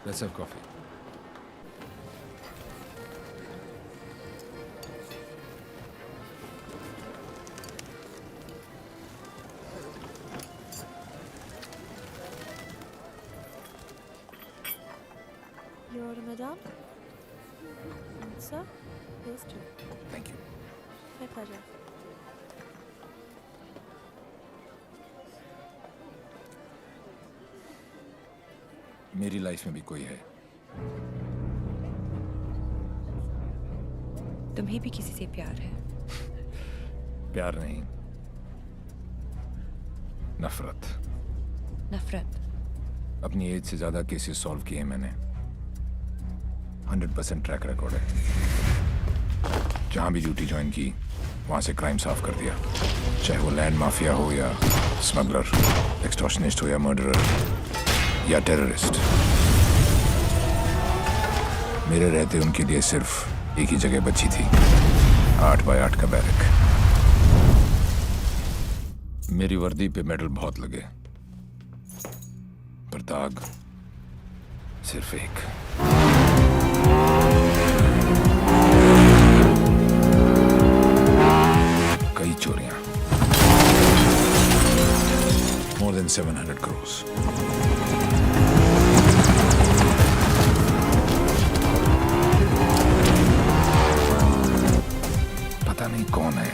Let's have coffee. Your madam? Sir? Yes, too. Thank you. My pleasure. मेरी लाइफ में भी कोई है। तुम्हें भी किसी से प्यार है? प्यार नहीं, नफरत। नफरत? अपनी एज से ज्यादा केसेस सॉल्व किए मैंने। 100% ट्रैक रिकॉर्ड है। जहां भी ड्यूटी ज्वाइन की वहां से क्राइम साफ कर दिया, चाहे वो लैंड माफिया हो या स्मगलर, एक्सटॉर्शनिस्ट हो या मर्डरर या टेररिस्ट। मेरे रहते उनके लिए सिर्फ एक ही जगह बची थी, 8 बाय 8 का बैरक। मेरी वर्दी पे मेडल बहुत लगे, पर दाग सिर्फ एक। कई चोरियां, more than 700 crores। पता नहीं कौन है,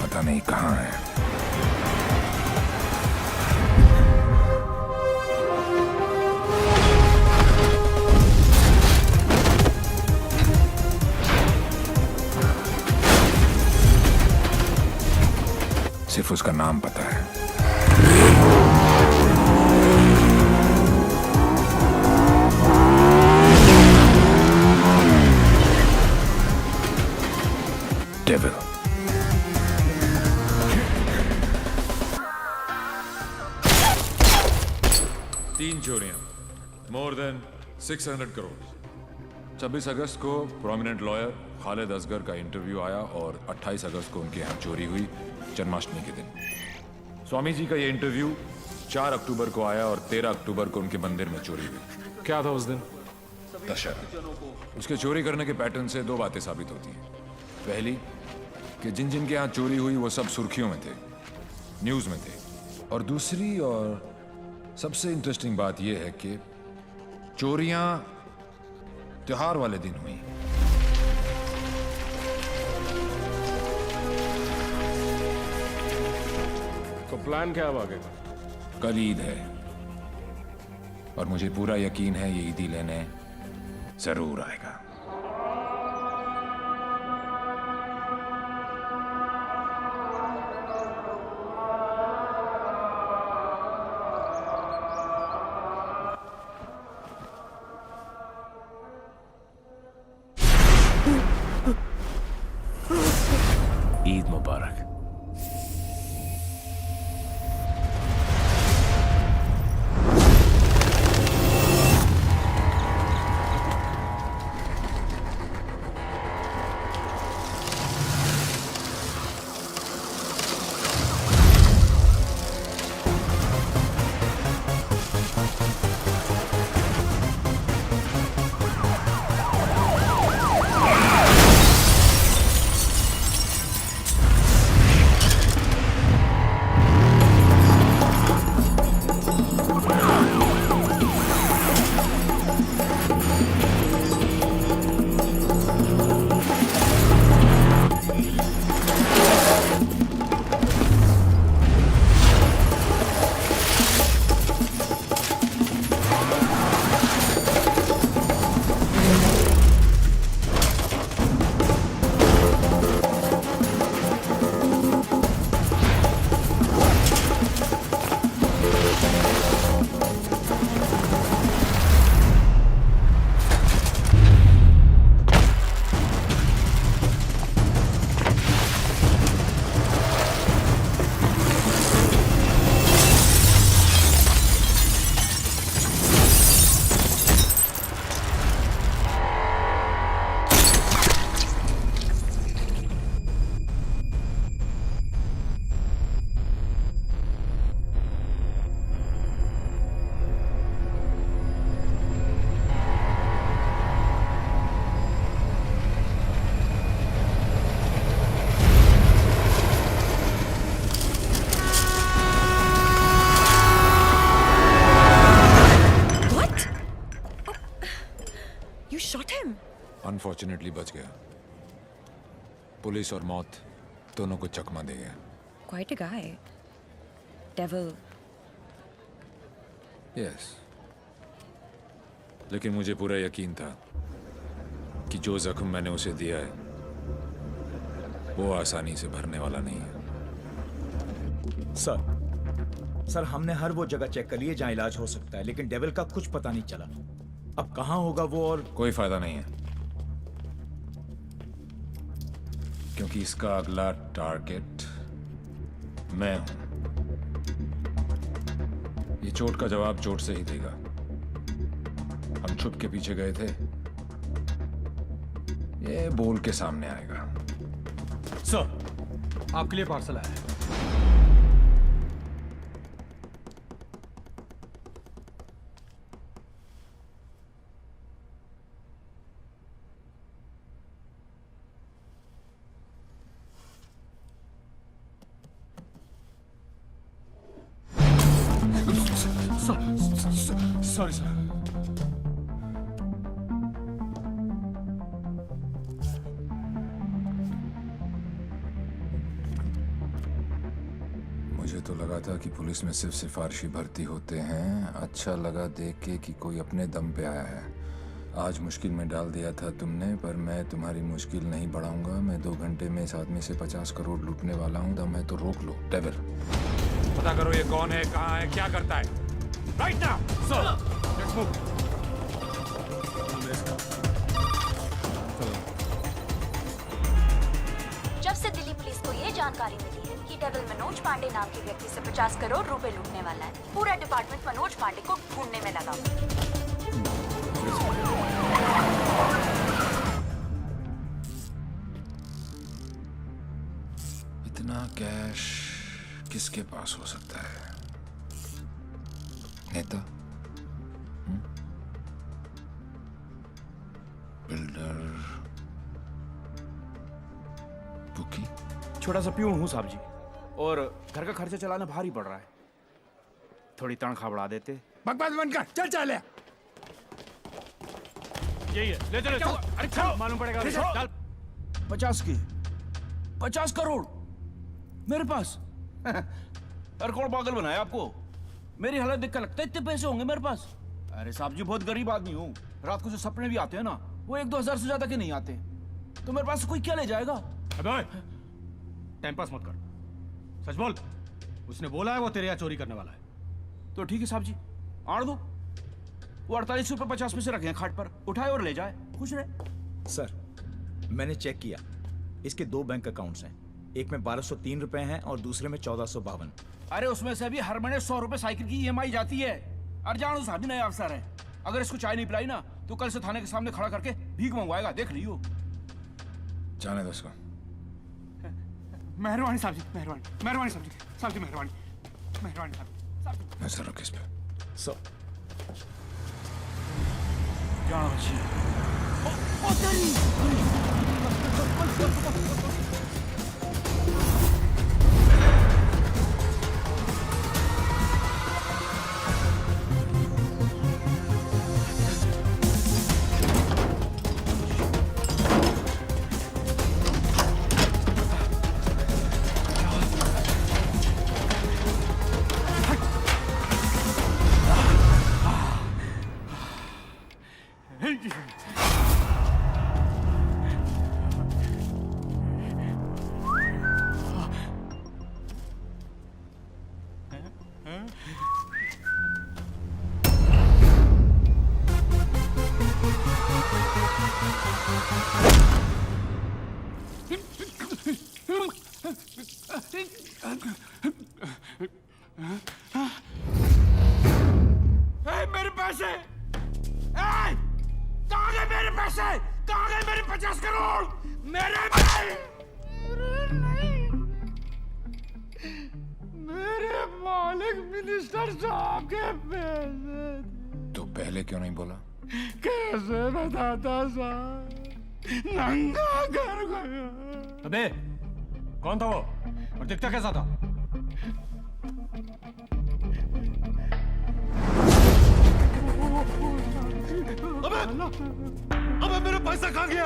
पता नहीं कहां है। सिर्फ उसका नाम पता है। डेविल। तीन चोरियां, मोर देन 600 करोड़। 26 अगस्त को प्रोमिनेंट लॉयर खालिद असगर का इंटरव्यू आया और 28 अगस्त को उनके यहाँ चोरी हुई, जन्माष्टमी के दिन। स्वामी जी का ये इंटरव्यू 4 अक्टूबर को आया और 13 अक्टूबर को उनके मंदिर में चोरी हुई। क्या था उस दिन? दशहरा। उसके चोरी करने के पैटर्न से दो बातें साबित होती हैं। पहली कि जिन जिन के यहाँ चोरी हुई वो सब सुर्खियों में थे, न्यूज़ में थे। और दूसरी और सबसे इंटरेस्टिंग बात यह है कि चोरियां त्योहार वाले दिन हुई। तो प्लान क्या है आगे? कल ईद है और मुझे पूरा यकीन है ये ईदी लेने जरूर आएगा। ईद मुबारक। अनफॉर्चुनेटली बच गया। पुलिस और मौत दोनों को चकमा दे गया। Quite a guy. Devil. Yes, लेकिन मुझे पूरा यकीन था कि जो जख्म मैंने उसे दिया है वो आसानी से भरने वाला नहीं है। सर हमने हर वो जगह चेक कर ली है जहां इलाज हो सकता है, लेकिन डेविल का कुछ पता नहीं चला। अब कहां होगा वो और कोई फायदा नहीं है, क्योंकि इसका अगला टारगेट मैं हूं। ये चोट का जवाब चोट से ही देगा। हम छुप के पीछे गए थे, ये बोल के सामने आएगा। सर आपके लिए पार्सल आया है। Sorry sir. मुझे तो लगा था कि पुलिस में सिर्फ सिफारिशी भर्ती होते हैं। अच्छा लगा देख के कि कोई अपने दम पे आया है। आज मुश्किल में डाल दिया था तुमने, पर मैं तुम्हारी मुश्किल नहीं बढ़ाऊंगा। मैं 2 घंटे में इस आदमी से 50 करोड़ लूटने वाला हूँ। दम है तो रोक लो। डेविल, पता करो ये कौन है, कहाँ है, क्या करता है। Right now sir, let's move. जानकारी मिली है कि डेविल मनोज पांडे नाम के व्यक्ति से 50 करोड़ रुपए लूटने वाला है। पूरा डिपार्टमेंट मनोज पांडे को ढूंढने में लगा। इतना कैश किसके पास हो सकता है? नेता, बिल्डर, बुकी? छोटा सा प्यून हूँ साहब जी, और घर का खर्चा चलाना भारी पड़ रहा है। थोड़ी तनख्वाह बढ़ा देते। बकवास बंद कर, चल चल। यही है, ले चलो। अरे चल, मालूम पड़ेगा। चल। 50 करोड़ मेरे पास। अरे कौन पागल बनाया आपको? मेरी हालत देख कर लगता है इतने पैसे होंगे मेरे पास। अरे साहब जी, बहुत गरीब आदमी हूँ। रात को जो सपने भी आते हैं ना, वो 1-2 हजार से ज्यादा के नहीं आते। तो मेरे पास कोई क्या ले जाएगा? अबे टाइम पास मत कर, सच बोल। उसने बोला है वो तेरे यहाँ चोरी करने वाला है। तो ठीक है साहब जी, आड़ दो। वो 48 रुपए 50 पैसे रखे हैं खाट पर, उठाए और ले जाए, खुश रहे। सर, मैंने चेक किया, इसके 2 बैंक अकाउंट्स हैं। एक में 1203 रुपए हैं और दूसरे में 1452। अरे उसमें से भी हर महीने 100 रुपए साइकिल की EMI जाती है। अरे जानो साहब, नया अफसर है, अगर इसको चाय नहीं पिलाई ना तो कल से थाने के सामने खड़ा करके भीख मंगवाएगा, देख लियो। जाने दो इसको। मेहरबानी साहब जी, मेहरबानी साहब जी, मेहरबानी साहब जी। नजर रख इस पे। जानो अच्छी। मेरे पैसे! कहाँ गए मेरे पैसे? कहाँ गए मेरे 50 करोड़? मेरे मालिक मिनिस्टर साहब के पैसे। तो पहले क्यों नहीं बोला? कैसे बताता साहब, नंगा कर गया। अबे कौन था वो और दिखता कैसा था? अबे मेरा पैसा कहाँ गया?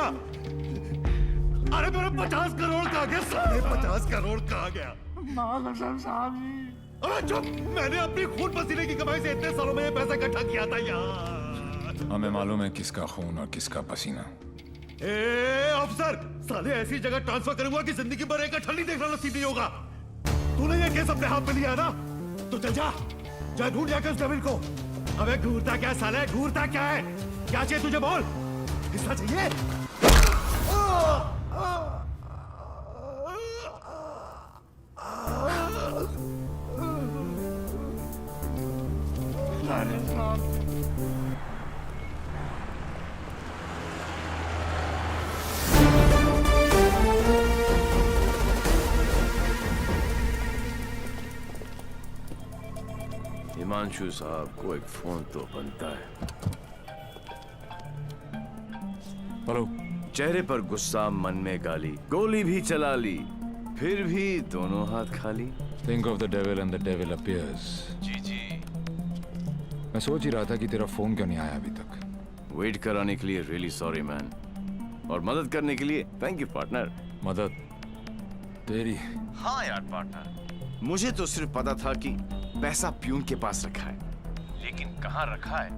अरे मेरा 50 करोड़ कहाँ गया? साढ़े 50 करोड़ कहाँ गया? कसम साहब जी। अबे चुप! मैंने अपनी खून पसीने की कमाई से इतने सालों में ये पैसा इकट्ठा किया था यार। हमें मालूम है किसका खून और किसका पसीना। ए अफसर, साले ऐसी जगह ट्रांसफर करूंगा कि जिंदगी भर एक अठल नहीं देखना नसीब नहीं होगा। तूने ये केस अपने हाथ में लिया ना, तो चल जा ढूंढ जाके उस डेविल को। अबे ढूंढता क्या साले, ढूंढता क्या है? क्या चाहिए तुझे बोल? हिस्सा चाहिए? हिमांशु साहब को एक फोन तो बनता है। हेलो। चेहरे पर गुस्सा, मन में गाली, गोली भी चला ली, फिर भी दोनों हाथ खाली। Think of the devil and the devil appears. जी। मैं सोच ही रहा था कि तेरा फोन क्यों नहीं आया अभी तक। वेट कराने के लिए रियली सॉरी मैन, और मदद करने के लिए थैंक यू पार्टनर। मदद तेरी? हाँ यार पार्टनर, मुझे तो सिर्फ पता था कि पैसा प्यून के पास रखा है, लेकिन कहाँ रखा है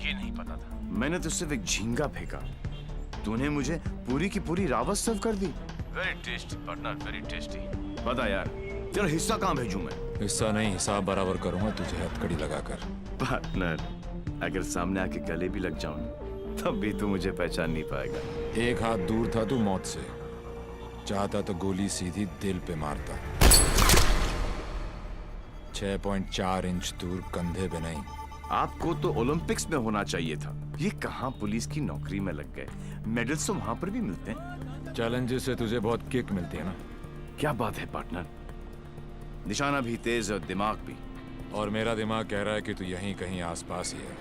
ये नहीं पता था। मैंने तो सिर्फ एक झींगा फेंका, तूने मुझे पूरी की पूरी रावत सर्व कर दी। Very tasty partner, very tasty. बता यार, तेरा हिस्सा कहाँ भेजूं मैं? हिस्सा नहीं, हिसाब बराबर करूंगा तुझे हथकड़ी लगाकर। पार्टनर, अगर सामने आके गले भी लग जाऊं तब भी तू मुझे पहचान नहीं पाएगा। एक हाथ दूर था तू मौत से, चाहता तो गोली सीधी दिल पे मारता। 6.4 इंच दूर, कंधे पे नहीं। आपको तो ओलंपिक्स में होना चाहिए था। ये कहाँ पुलिस की नौकरी में लग गए? मेडल्स तो वहां पर भी मिलते हैं। चैलेंजेस से तुझे बहुत किक मिलती है ना? क्या बात है पार्टनर, निशाना भी तेज और दिमाग भी। और मेरा दिमाग कह रहा है कि तू यहीं कहीं आसपास ही है।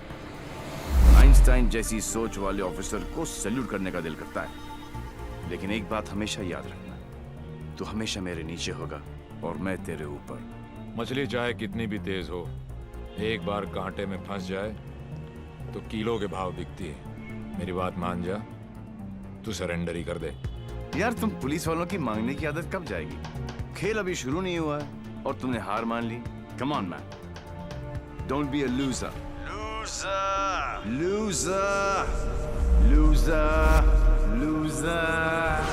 आइंस्टाइन जैसी सोच वाले ऑफिसर को सैल्यूट करने का दिल करता है, लेकिन एक बात हमेशा याद रखना, तू हमेशा मेरे नीचे होगा और मैं तेरे ऊपर। मछली चाहे कितनी भी तेज हो, एक बार कांटे में फंस जाए तो किलो के भाव बिकती है। मेरी बात मान जा, तू सरेंडर ही कर दे। यार तुम पुलिस वालों की मांगने की आदत कब जाएगी? खेल अभी शुरू नहीं हुआ है और तुमने हार मान ली। Come on man, don't be a loser. Loser loser loser loser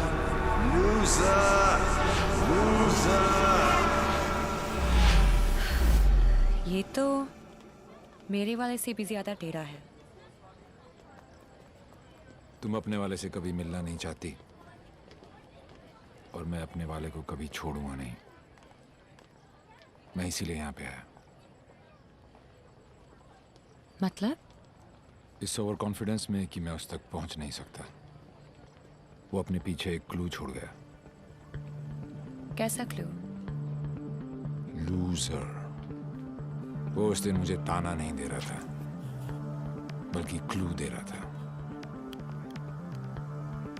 loser loser. ये तो मेरे वाले से भी ज्यादा टेढ़ा है। तुम अपने वाले से कभी मिलना नहीं चाहती और मैं अपने वाले को कभी छोड़ूंगा नहीं। मैं इसीलिए यहाँ पे आया। मतलब? इस ओवर कॉन्फिडेंस में कि मैं उस तक पहुंच नहीं सकता। वो अपने पीछे एक क्लू छोड़ गया। कैसा क्लू? लूजर। वो उस दिन मुझे ताना नहीं दे रहा था, बल्कि क्लू दे रहा था।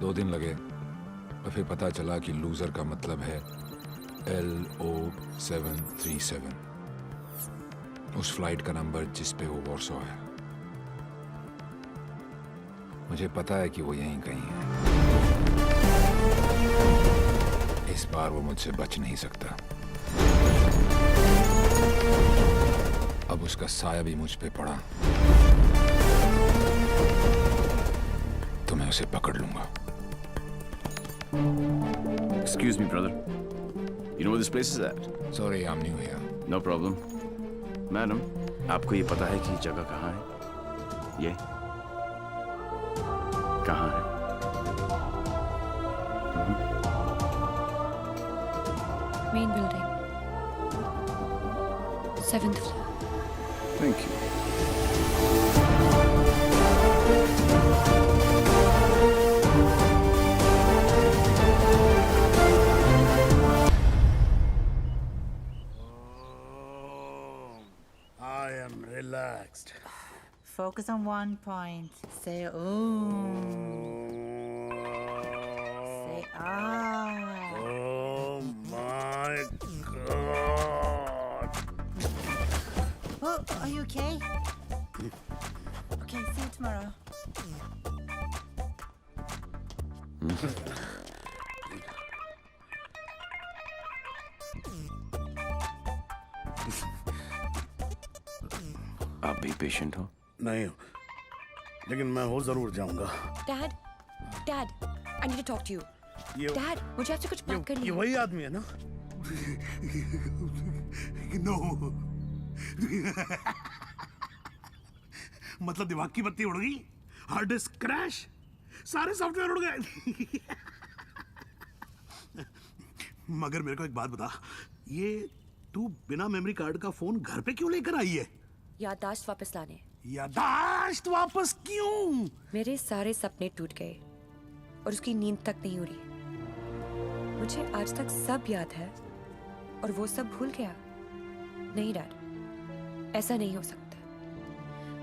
2 दिन लगे और फिर पता चला कि लूजर का मतलब है LO737, उस फ्लाइट का नंबर जिस पे वो वॉर्सो है। मुझे पता है कि वो यहीं कहीं है। इस बार वो मुझसे बच नहीं सकता। अब उसका साया भी मुझ पे पड़ा तो मैं उसे पकड़ लूंगा। Excuse me, brother. You know where this place is at? Sorry, I'm new here. No problem. Madam, आपको ये पता है कि जगह कहाँ है? ये कहाँ है? Main building, 7th floor. Thank you. I am relaxed. Focus on one point. Say Say ah. Oh my God. Oh, are you okay? Okay, see you tomorrow. आप भी पेशेंट हो? नहीं, लेकिन मैं हो जरूर जाऊंगा। Dad, Dad, I need to talk to you. Dad, मुझे आपसे कुछ बात करनी है। ये वही आदमी है ना? नो। मतलब दिमाग की बत्ती उड़ गई, हार्ड डिस्क क्रैश, सारे सॉफ्टवेयर उड़ गए। मगर मेरे को एक बात बता, ये तू बिना मेमोरी कार्ड का फोन घर पे क्यों लेकर आई है? याददाश्त वापस लाने। याददाश्त वापस क्यों? मेरे सारे सपने टूट गए और उसकी नींद तक नहीं उड़ी। मुझे आज तक सब याद है और वो सब भूल गया। नहीं डैड, ऐसा नहीं हो सकता।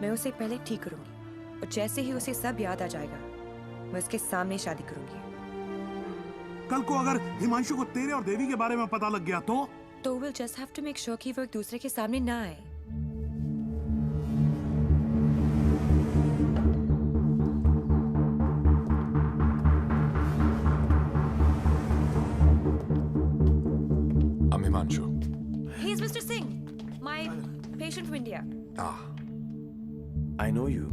मैं उसे पहले ठीक करूंगी और जैसे ही उसे सब याद आ जाएगा, मैं उसके सामने शादी करूंगी। कल को अगर हिमांशु को तेरे और देवी के बारे में पता लग गया तो we'll just have to make sure कि वो एक दूसरे के सामने ना आए। I'm Himanshu. He's Mr. Singh, my patient from India. I know you.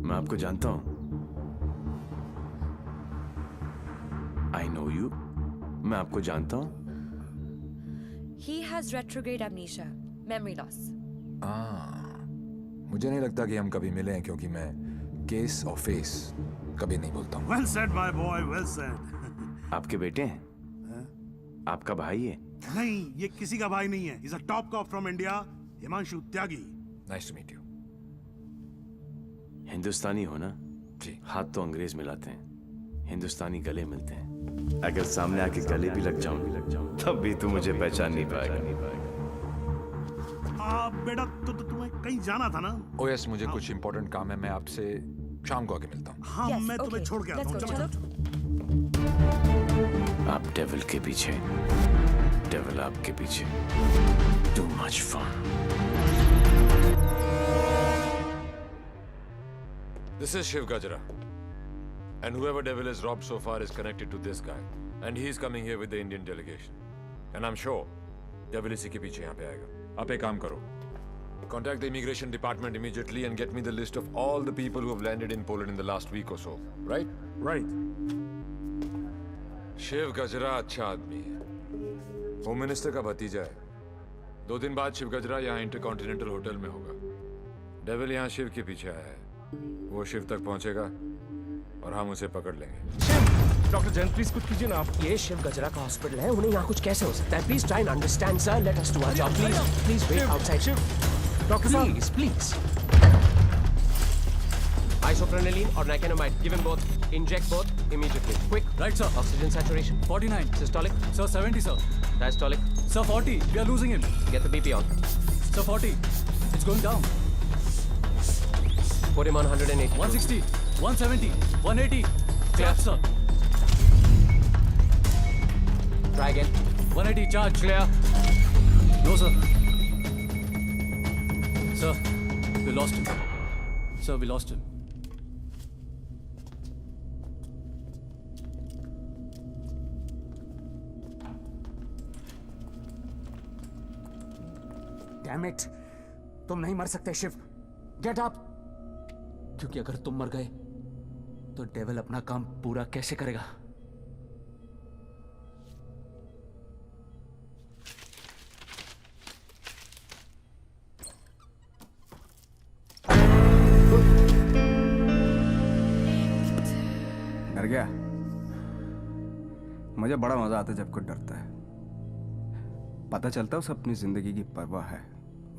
मैं आपको जानता हूँ। I know you. मैं आपको जानता हूँ। He has retrograde amnesia, memory loss. मुझे नहीं लगता कि हम कभी मिले हैं, क्योंकि मैं केस और फेस कभी नहीं बोलता हूँ। Well said, my boy, well said. आपके बेटे हैं? आपका भाई है? नहीं, ये किसी का भाई नहीं है। Is a top cop from India, Himanshu Tyagi. Nice to meet you. Hindustani हो ना? जी। हाथ तो अंग्रेज मिलाते हैं, हिंदुस्तानी गले मिलते हैं। अगर सामने आके गले भी लग जाऊं तब भी तू मुझे पहचान नहीं पाएगा। बेटा तुम्हें कहीं जाना था ना? ओ यस, मुझे कुछ इंपॉर्टेंट काम है। मैं आपसे शाम को आके मिलता हूँ। हाँ, मैं तुम्हें छोड़ के आता हूँ। चलो। आप डेविल के पीछे, डेविल आपके पीछे। Too much fun. This is Shiv Gajra. And whoever devil is robbed so far is connected to this guy. And he's coming here with the Indian delegation. And I'm sure devil इसी के पीछे यहाँ पे आएगा। आप एक काम करो, contact the immigration department immediately and get me the list of all the people who have landed in Poland in the last week or so. Right? Right. Shiv गजरा अच्छा आदमी है, होम मिनिस्टर का भतीजा है। 2 दिन बाद शिव गजरा यहाँ इंटरकॉन्टिनेंटल होटल में होगा। डेविल यहाँ शिव के पीछे आया है, वो शिव तक पहुंचेगा और हम उसे पकड़ लेंगे। डॉक्टर जैन प्लीज कुछ कीजिए ना आप। ये शिव गजरा का हॉस्पिटल है, उन्हें यहाँ कुछ कैसे हो सकता है? Please try and understand sir, let us do our job please. Please wait outside. Doctor साहब please. Isoprenylene or nicotinamide, give him both. Inject both immediately. Quick. Right, sir. Oxygen saturation 49. Systolic. Sir, 70, sir. Diastolic. Sir, 40. We are losing him. Get the BP on. Sir, 40. It's going down. Put him on 180. 160. 170. 180. Clear. Sir. Try again. 180. Charge. Clear. No, sir. Sir, we lost him. Sir, we lost him. Damn it! तुम नहीं मर सकते शिव। Get up! क्योंकि अगर तुम मर गए तो डेविल अपना काम पूरा कैसे करेगा? डर गया? मुझे बड़ा मजा आता है जब कोई डरता है। पता चलता है उसे अपनी जिंदगी की परवाह है,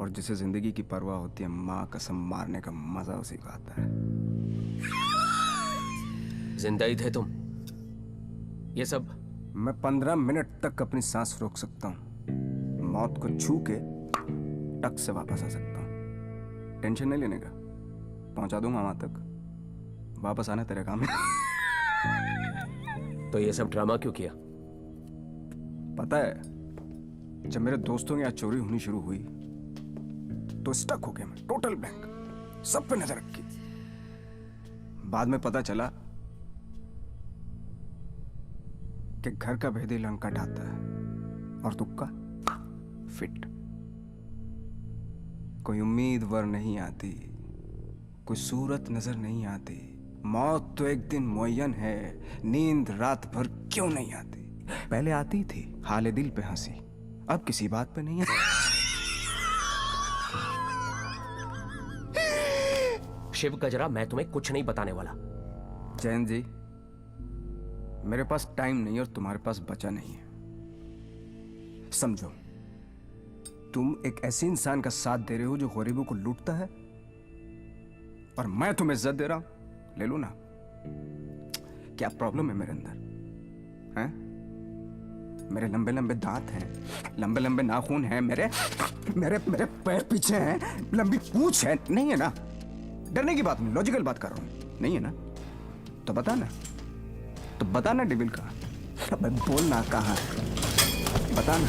और जिसे जिंदगी की परवाह होती है माँ कसम मारने का मजा उसी को आता है। जिंदा ही थे तुम? ये सब? मैं 15 मिनट तक अपनी सांस रोक सकता हूँ, मौत को छू के टक से वापस आ सकता हूँ। टेंशन नहीं लेने का, पहुंचा दूंगा वहां तक। वापस आना तेरे काम है। तो ये सब ड्रामा क्यों किया? पता है, जब मेरे दोस्तों के यहाँ चोरी होनी शुरू हुई तो स्टक हो गया मैं, टोटल ब्लैंक, सब पे नजर रखी। बाद में पता चला कि घर का भेदी लंका ढाता है और तुक्का फिट। कोई उम्मीद वर नहीं आती, कोई सूरत नजर नहीं आती। मौत तो एक दिन मुअय्यन है, नींद रात भर क्यों नहीं आती? पहले आती थी हाले दिल पे हंसी, अब किसी बात पे नहीं है। शिव गजरा, मैं तुम्हें कुछ नहीं बताने वाला। जैन जी, मेरे पास टाइम नहीं और तुम्हारे पास बचा नहीं है। समझो, तुम एक ऐसे इंसान का साथ दे रहे हो जो गरीबों को लूटता है, और मैं तुम्हें इज्जत दे रहा हूं। ले लो ना। क्या प्रॉब्लम है मेरे अंदर? हैं? मेरे लंबे लंबे दांत हैं, लंबे लंबे नाखून हैं, मेरे मेरे मेरे पैर पीछे हैं, लंबी पूंछ है। नहीं है ना? डरने की बात नहीं, लॉजिकल बात कर रहा हूं। नहीं है ना? तो बता ना, तो बता ना डेविल कहाँ? अबे बोल ना कहाँ है, बता ना।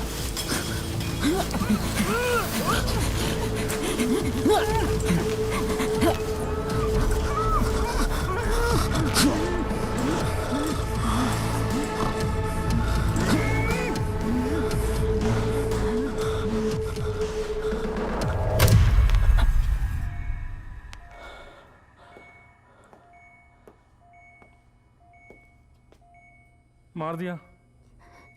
मार दिया।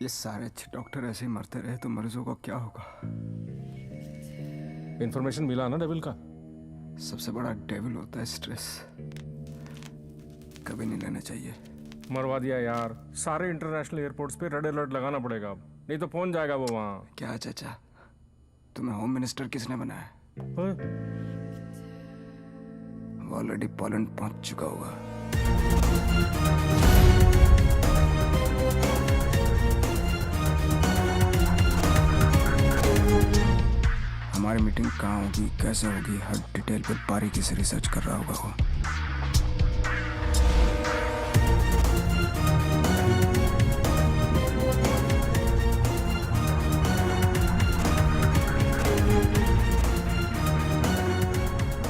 ये सारे अच्छे डॉक्टर ऐसे ही मरते रहे तो मरीजों को क्या होगा? इंफॉर्मेशन मिला ना डेविल का? सबसे बड़ा डेविल होता है स्ट्रेस। कभी नहीं लेना चाहिए। मरवा दिया यार। सारे इंटरनेशनल एयरपोर्ट्स पे रेड अलर्ट लगाना पड़ेगा अब, नहीं तो पहुंच जाएगा वो वहां। क्या चाचा, तुम्हें होम मिनिस्टर किसने बनाया? वो ऑलरेडी पोलैंड पहुंच चुका होगा। हमारी मीटिंग कहाँ होगी, कैसे होगी, हर डिटेल पे बारीकी से रिसर्च कर रहा होगा वो।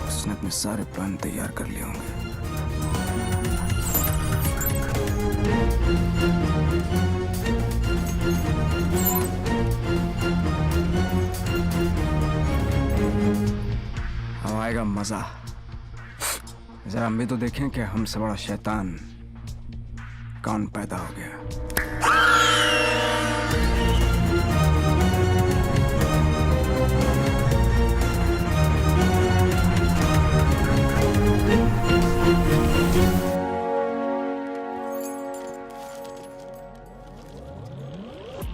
उसने अपने सारे प्लान तैयार कर लिए होंगे। अब आएगा मजा। जरा हम भी तो देखें कि हमसे बड़ा शैतान कौन पैदा हो गया।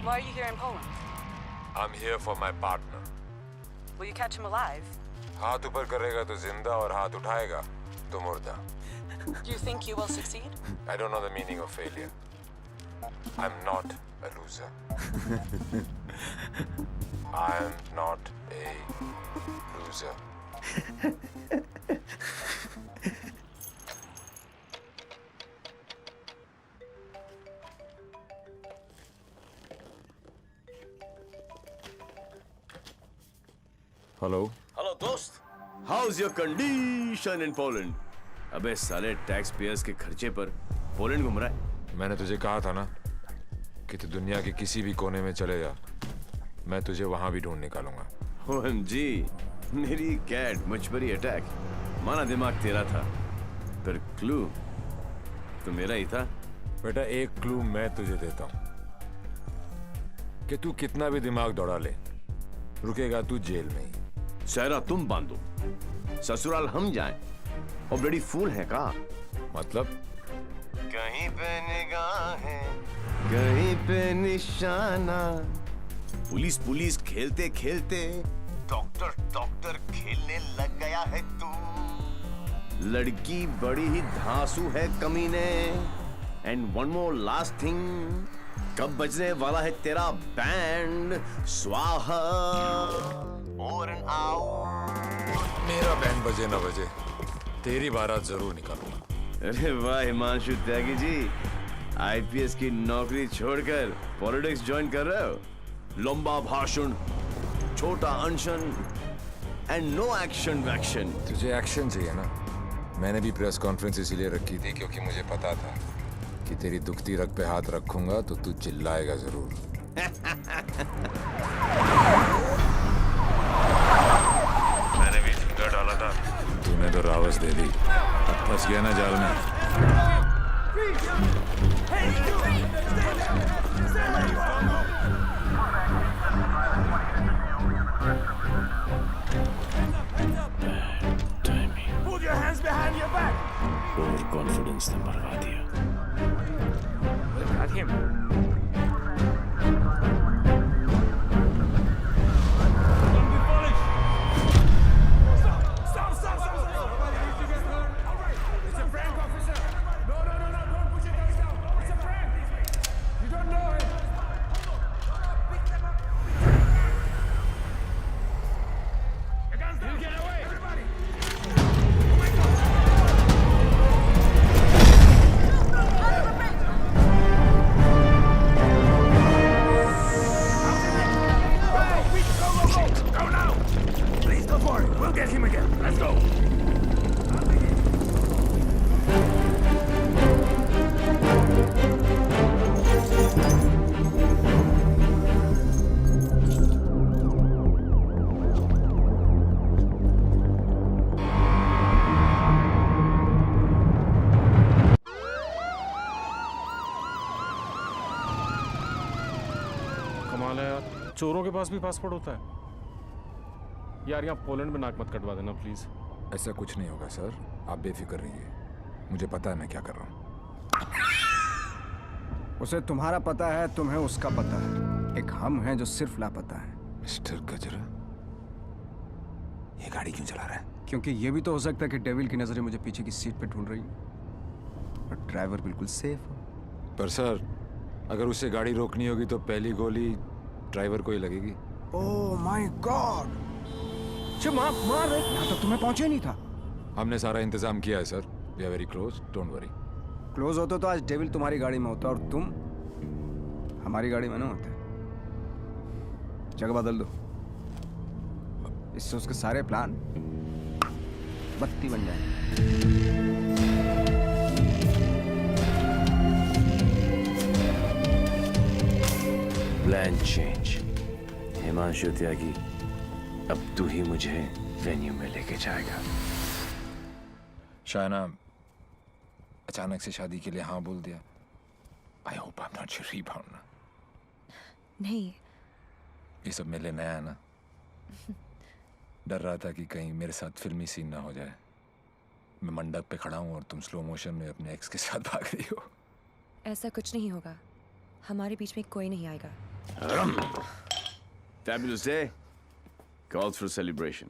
Why are you here in Poland? I'm here for my partner. Will you catch him alive? हाथ ऊपर करेगा तो जिंदा और हाथ उठाएगा तो मुर्दा। Do you think you will succeed? I don't know the meaning of failure. I'm not a loser. I am not a loser. Hello hello दोस्त, how's your condition in Poland? अबे साले टैक्स पेयर्स के खर्चे पर पोलैंड घूम रहा है। मैंने तुझे कहा था ना कि तू दुनिया के किसी भी कोने में चले जा, मैं तुझे वहां भी ढूंढ निकालूंगा। OMG, मेरी कैट मुझ पर ही अटैक। माना दिमाग तेरा था, पर क्लू तो मेरा ही था। बेटा एक क्लू मैं तुझे देता हूं कि तू कितना भी दिमाग दौड़ा ले, रुकेगा तू जेल में ही। सहरा तुम बांधो, ससुराल हम जाएं। और ब्लडी फूल है का? मतलब कहीं पे निगाहें, कहीं पे निशाना। पुलिस पुलिस खेलते खेलते डॉक्टर डॉक्टर खेलने लग गया है तू। लड़की बड़ी ही धांसू है कमीने। And one more last thing, कब बजने वाला है तेरा बैंड? स्वाहा और मेरा बैंड बजे ना बजे, तेरी बारात जरूर निकालूंगा। अरे वाह हिमांशु त्यागी जी, आईपीएस की नौकरी छोड़कर पॉलिटिक्स ज्वाइन कर रहे हो? लंबा भाषण, छोटा अनशन एंड नो एक्शन वैक्शन। तुझे एक्शन चाहिए ना? मैंने भी प्रेस कॉन्फ्रेंस इसीलिए रखी थी क्योंकि मुझे पता था कि तेरी दुखती रग पे हाथ रखूंगा तो तू चिल्लाएगा जरूर। मैंने भी झुंगा डाला था, तूने तो रावस दे दी। अब फंस गया ना जाल में। ओवर कॉन्फिडेंस ने मरवा दिया। कमाल है यार, चोरों के पास भी पासपोर्ट होता है। यार यहाँ पोलैंड में नाक मत कटवा देना प्लीज। ऐसा कुछ नहीं होगा सर, आप बेफिक्र रहिए, मुझे पता है मैं क्या कर रहा हूँ। उसे तुम्हारा पता है, तुम्हें उसका पता है। एक हम हैं जो सिर्फ लापता है। मिस्टर गजरा, ये गाड़ी क्यों चला रहा है? क्योंकि ये भी तो हो सकता है कि डेविल की नजरें मुझे पीछे की सीट पे ढूंढ रही हैं और ड्राइवर बिल्कुल सेफ हो। पर सर, अगर उसे गाड़ी रोकनी होगी तो पहली गोली ड्राइवर को ही लगेगी। Oh my God! मार रहे यहाँ तक तुम्हें पहुंचे नहीं था। हमने सारा इंतजाम किया है sir. We are very close, don't worry. Close होते तो आज डेविल तुम्हारी गाड़ी में होता और तुम हमारी गाड़ी में ना होते। जगह बदल दो, इससे उसके सारे प्लान बत्ती बन जाए। Plan change. हिमांशु त्यागी, अब तू ही मुझे वेन्यू में लेके जाएगा। शायना, अचानक से शादी के लिए हाँ बोल दिया। I hope I am not your rebound. नहीं, ये सब मेरे लिए नया है ना। डर रहा था कि कहीं मेरे साथ फिल्मी सीन ना हो जाए। मैं मंडप पे खड़ा हूँ और तुम स्लो मोशन में अपने एक्स के साथ भाग रही हो। ऐसा कुछ नहीं होगा। हमारे बीच में कोई नहीं आएगा। Fabulous day. Calls for celebration.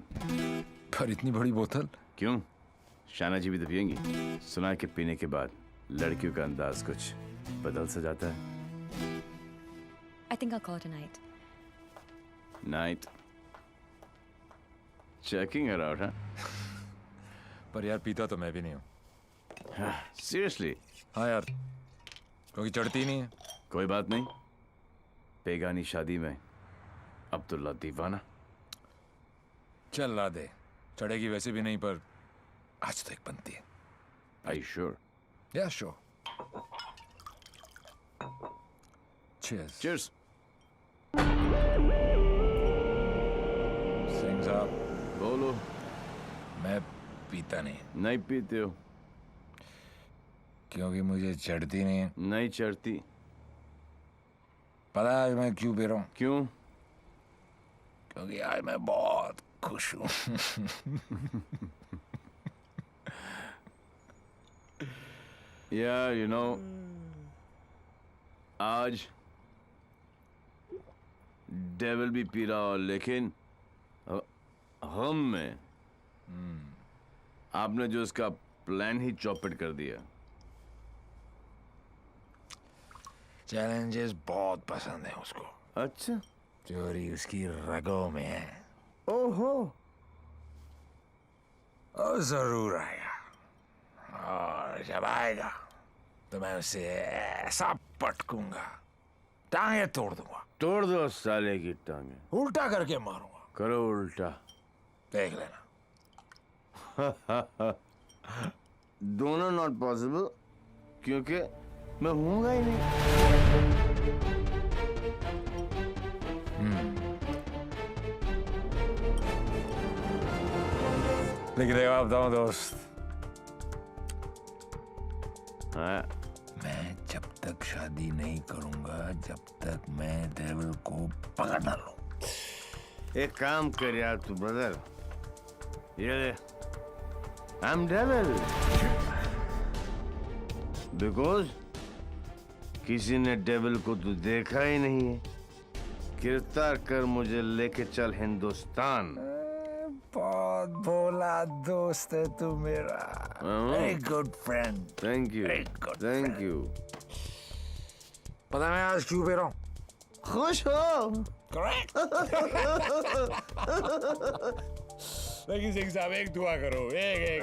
पर इतनी बड़ी बोतल क्यों? शाना जी भी तो पियेंगी। सुना कि पीने के बाद लड़कियों का अंदाज कुछ बदल सा जाता है। I think I'll call it a night. Night. Checking her out, huh? पर यार पीता तो मैं भी नहीं हूँ। Seriously? हाँ यार, क्योंकि चढ़ती नहीं है। कोई बात नहीं। बेगानी शादी में अब्दुल्ला दीवाना। चल ला दे। चढ़ेगी वैसे भी नहीं, पर आज तो एक बनती है। Are you sure? Yeah, sure. Cheers. Cheers. Singh साहब, बोलो। मैं पीता नहीं। नहीं पीते हो? क्योंकि मुझे चढ़ती नहीं है। नहीं चढ़ती। पता है मैं क्यों पी रहा हूँ? क्यों? क्योंकि आज मैं बहुत खुश हूँ। Yeah, you know, आज डेविल भी पी रहा हो, लेकिन हम में आपने जो इसका प्लान ही चौपट कर दिया। चैलेंजेस बहुत पसंद है उसको। अच्छा, चोरी उसकी रगों में है। ओहो, और जरूर आएगा। और जब आएगा तो मैं उसे ऐसा पटकूंगा, टांगे तोड़ दूंगा। तोड़ दो साले की टांगे। उल्टा करके मारूंगा। करो उल्टा, देख लेना। दोनों नॉट पॉसिबल, क्योंकि मैं हूंगा ही नहीं। लेकिन आप बताओ दोस्त, हाँ, मैं जब तक शादी नहीं करूंगा जब तक मैं डेविल को पकड़ ना लूं। एक काम कर यार तू ब्रदर, ये आई एम डेविल बिकॉज किसी ने डेविल को तो देखा ही नहीं है। गिरफ्तार कर मुझे लेके चल हिंदुस्तान। बहुत भोला दोस्त है तू मेरा। Very good friend. Thank you, thank you. पता मैं आज क्यों पी रहा हूँ? खुश हो? करेक्ट। लेकिन सिंह साहब एक दुआ करो, एक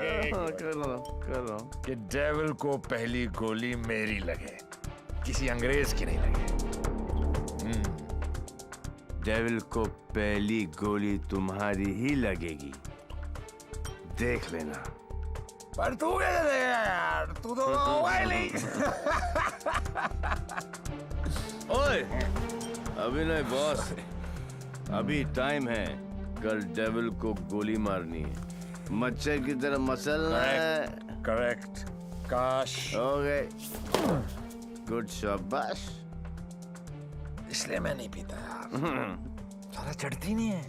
कर रहा हूँ कि डेविल को पहली गोली मेरी लगे, किसी अंग्रेज की नहीं लगे। डेविल को पहली गोली तुम्हारी ही लगेगी, देख लेना। पर तू कैसे देगा यार? तू तो होगा ही नहीं। ओए, अभी नहीं बॉस, अभी टाइम है। कल डेविल को गोली मारनी है, मच्छर की तरह मसलना है। करेक्ट। काश। ओके, गुड, शाबाश। इसलिए मैं नहीं पीता यार। साला चढ़ती नहीं है।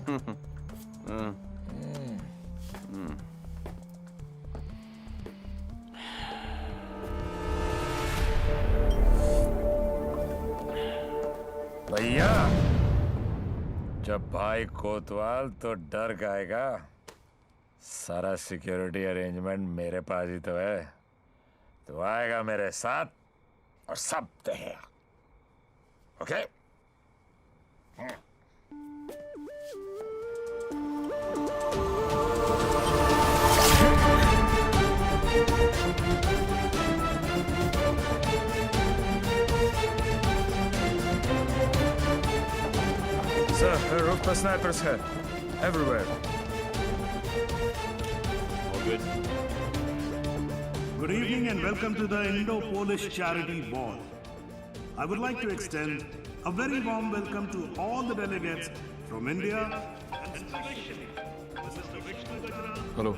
जब भाई कोतवाल तो डर गाएगा। सारा सिक्योरिटी अरेंजमेंट मेरे पास ही तो है। तो आएगा मेरे साथ और सब देगा। ओके? Sir, roof पर snipers है everywhere. All good. Good evening and welcome to the Indo-Polish Charity Ball. I would like to extend a very warm welcome to all the delegates from India and especially Mr. Vishnu Gajra. Hello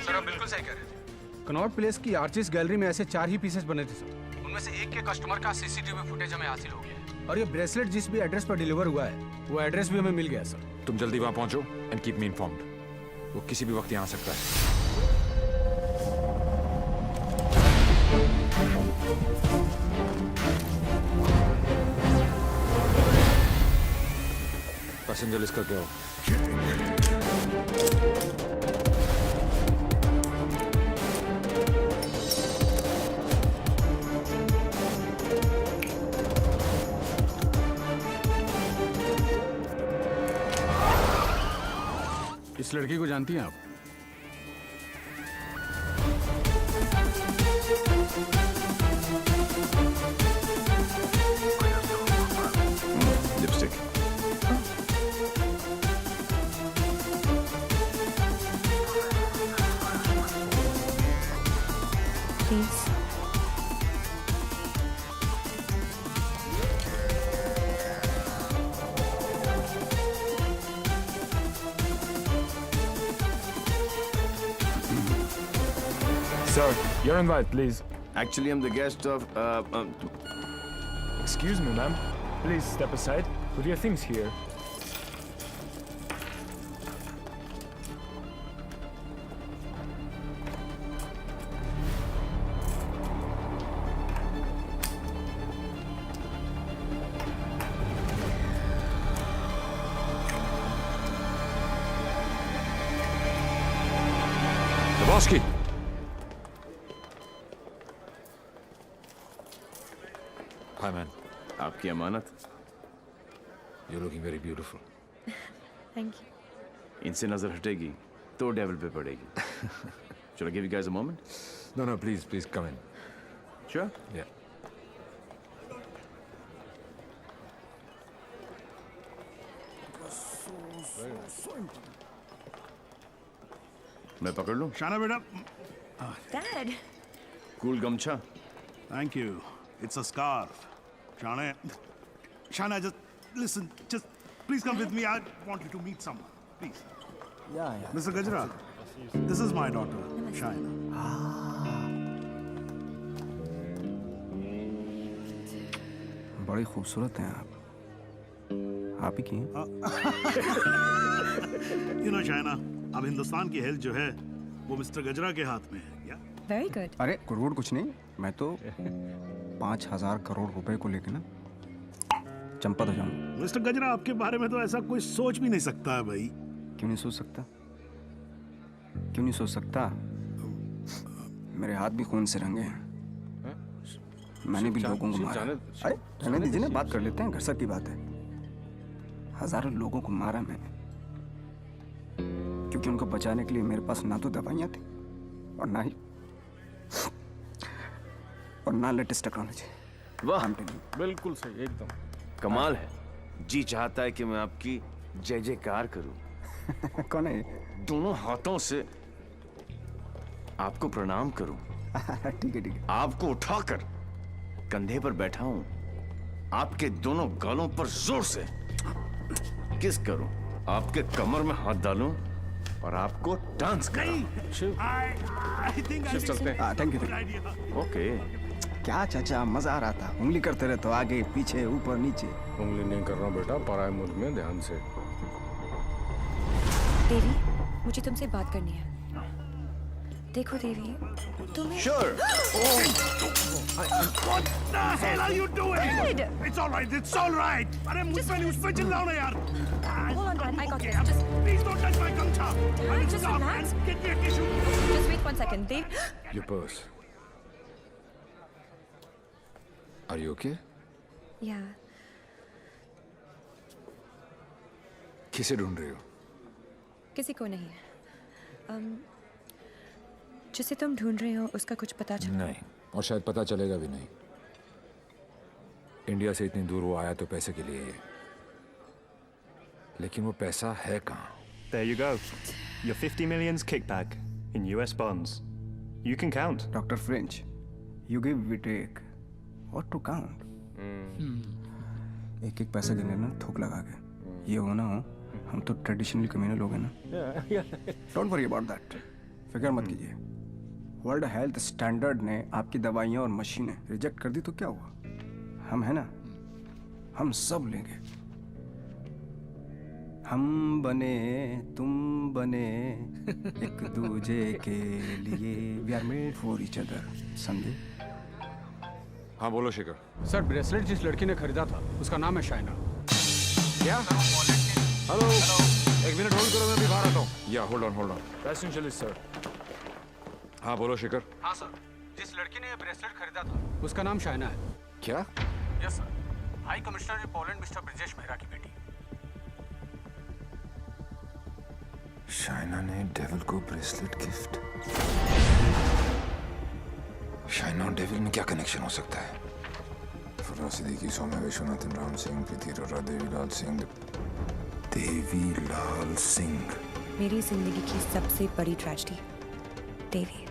sir आप बिल्कुल सही कह रहे थे। कनॉट प्लेस की आर्टिस्ट गैलरी में ऐसे 4 ही पीसेस बने थे सर। उनमें से एक के कस्टमर का सीसीटीवी फुटेज हमें हासिल हो गया है। और ये ब्रेसलेट जिस भी एड्रेस पर डिलीवर हुआ है वो एड्रेस भी हमें मिल गया सर। तुम जल्दी वहां पहुंचो एंड कीप मी इन्फॉर्म्ड। वो किसी भी वक्त यहाँ आ सकता है। पैसेंजर लिस्ट का क्या हो? इस लड़की को जानती हैं आप? Lipstick. Please. Sir, your invite, please. Actually, I'm the guest of. Excuse me, ma'am. Please step aside. Put your things here. Lebowski. Hi, man. आपकी अमानत। You're looking very beautiful. Thank you. इनसे नजर हटेगी तो डेविल पे पड़ेगी। Shall I give you guys a moment? No, no, please come in. Sure. Yeah. मैं पकड़ लूं? शाना बेटा। Dad. कूल गमछा। Thank you. It's a scarf. Shana, just listen. Just please come with me. I want you to meet someone. Please. Yeah. Mr. Gajra, this is my daughter, Shana. बड़ी खूबसूरत हैं आप। आप ही की हैं? You know, Shana, अब हिंदुस्तान की हेल्थ जो है वो मिस्टर गजरा के हाथ में है। क्या? Very good. अरे करोड़ कुछ नहीं, मैं तो 5,000 करोड़ रुपए को लेके ना चंपा तो जाऊंगा। मिस्टर गजरा, आपके बारे में तो ऐसा कोई सोच भी नहीं सकता है भाई। क्यों नहीं सोच सकता? क्यों नहीं सोच सकता? मेरे हाथ भी खून से रंगे हैं। मैंने भी लोगों को मारा। अरे रहने दीजिए ना, बात कर लेते हैं, घर सब की बात है। हजारों लोगों को मारा मैंने, क्योंकि उनको बचाने के लिए मेरे पास ना तो दवाइयाँ थी और ना लेटेस्ट टेक्नोलॉजी। वाह, बिल्कुल सही, एकदम कमाल है। जी चाहता है कि मैं आपकी जय जयकार करूं। कौन है? दोनों हाथों से आपको प्रणाम करूं। ठीक है। आपको उठाकर कंधे पर बैठा हूं, आपके दोनों गालों पर जोर से किस करूं, आपके कमर में हाथ डालूं और आपको डांस कराऊं। चलते हैं। Thank you. ओके। क्या चाचा, मजा आ रहा था। उंगली करते रहे तो आगे पीछे ऊपर नीचे। उंगली नहीं कर रहा बेटा, पराये मुल्क में ध्यान से। देवी, मुझे तुमसे बात करनी है। देखो देवी, तुम्हें। Sure. What the hell are you doing? Dad! It's all right. It's all right. अरे मुझ पे चिल्लाओ ना यार। got Okay, this. Just please don't touch my gamcha. I will Just stop relax. and get me a tissue. just wait 1 second. Dev, Your purse. Are you okay? yeah. किसे ढूंढ रहे हो? किसी को नहीं. जिसे तुम ढूंढ रहे हो उसका कुछ पता चला? नहीं, और शायद पता चलेगा भी नहीं. इंडिया से इतनी दूर वो आया तो पैसे के लिए ही है. लेकिन वो पैसा है कहाँ? There you go. Your 50 million's kickback in US bonds. You can count. Dr. French, you give, we take. What to count? एक एक पैसा गिने ना थोक लगा के. ये हो ना हो, हम तो ट्रेडिशनली कम्युनल लोग हैं ना. Don't worry about that. फिक्र मत कीजिए. वर्ल्ड हेल्थ स्टैंडर्ड ने आपकी दवाइयाँ और मशीनें रिजेक्ट कर दी तो क्या हुआ? हम है ना, हम सब लेंगे. हम बने तुम बने एक दूजे के लिए. We are made for each other. समझे? हाँ बोलो शिखर. सर ब्रेसलेट जिस लड़की ने खरीदा था उसका नाम है शाइना. क्या? हेलो, एक मिनट होल्ड करो, मैं भी बाहर आता हूँ. या होल्ड ऑन. Passenger sir. हाँ बोलो शिखर. हाँ सर, जिस लड़की ने ये ब्रेसलेट खरीदा था उसका नाम शाइना है. क्या? Yes sir, high commissioner Poland mister Brijesh Mehra की बेटी. शाइना ने डेविल को ब्रेसलेट गिफ्ट. शाइना और डेविल में क्या कनेक्शन हो सकता है? फराज सिद्दीकी, सौम्या विश्वनाथन, राम सिंह, प्रीति अरोरा, देवीलाल सिंह. देवीलाल सिंह. मेरी जिंदगी की सबसे बड़ी ट्रेजेडी. देवी.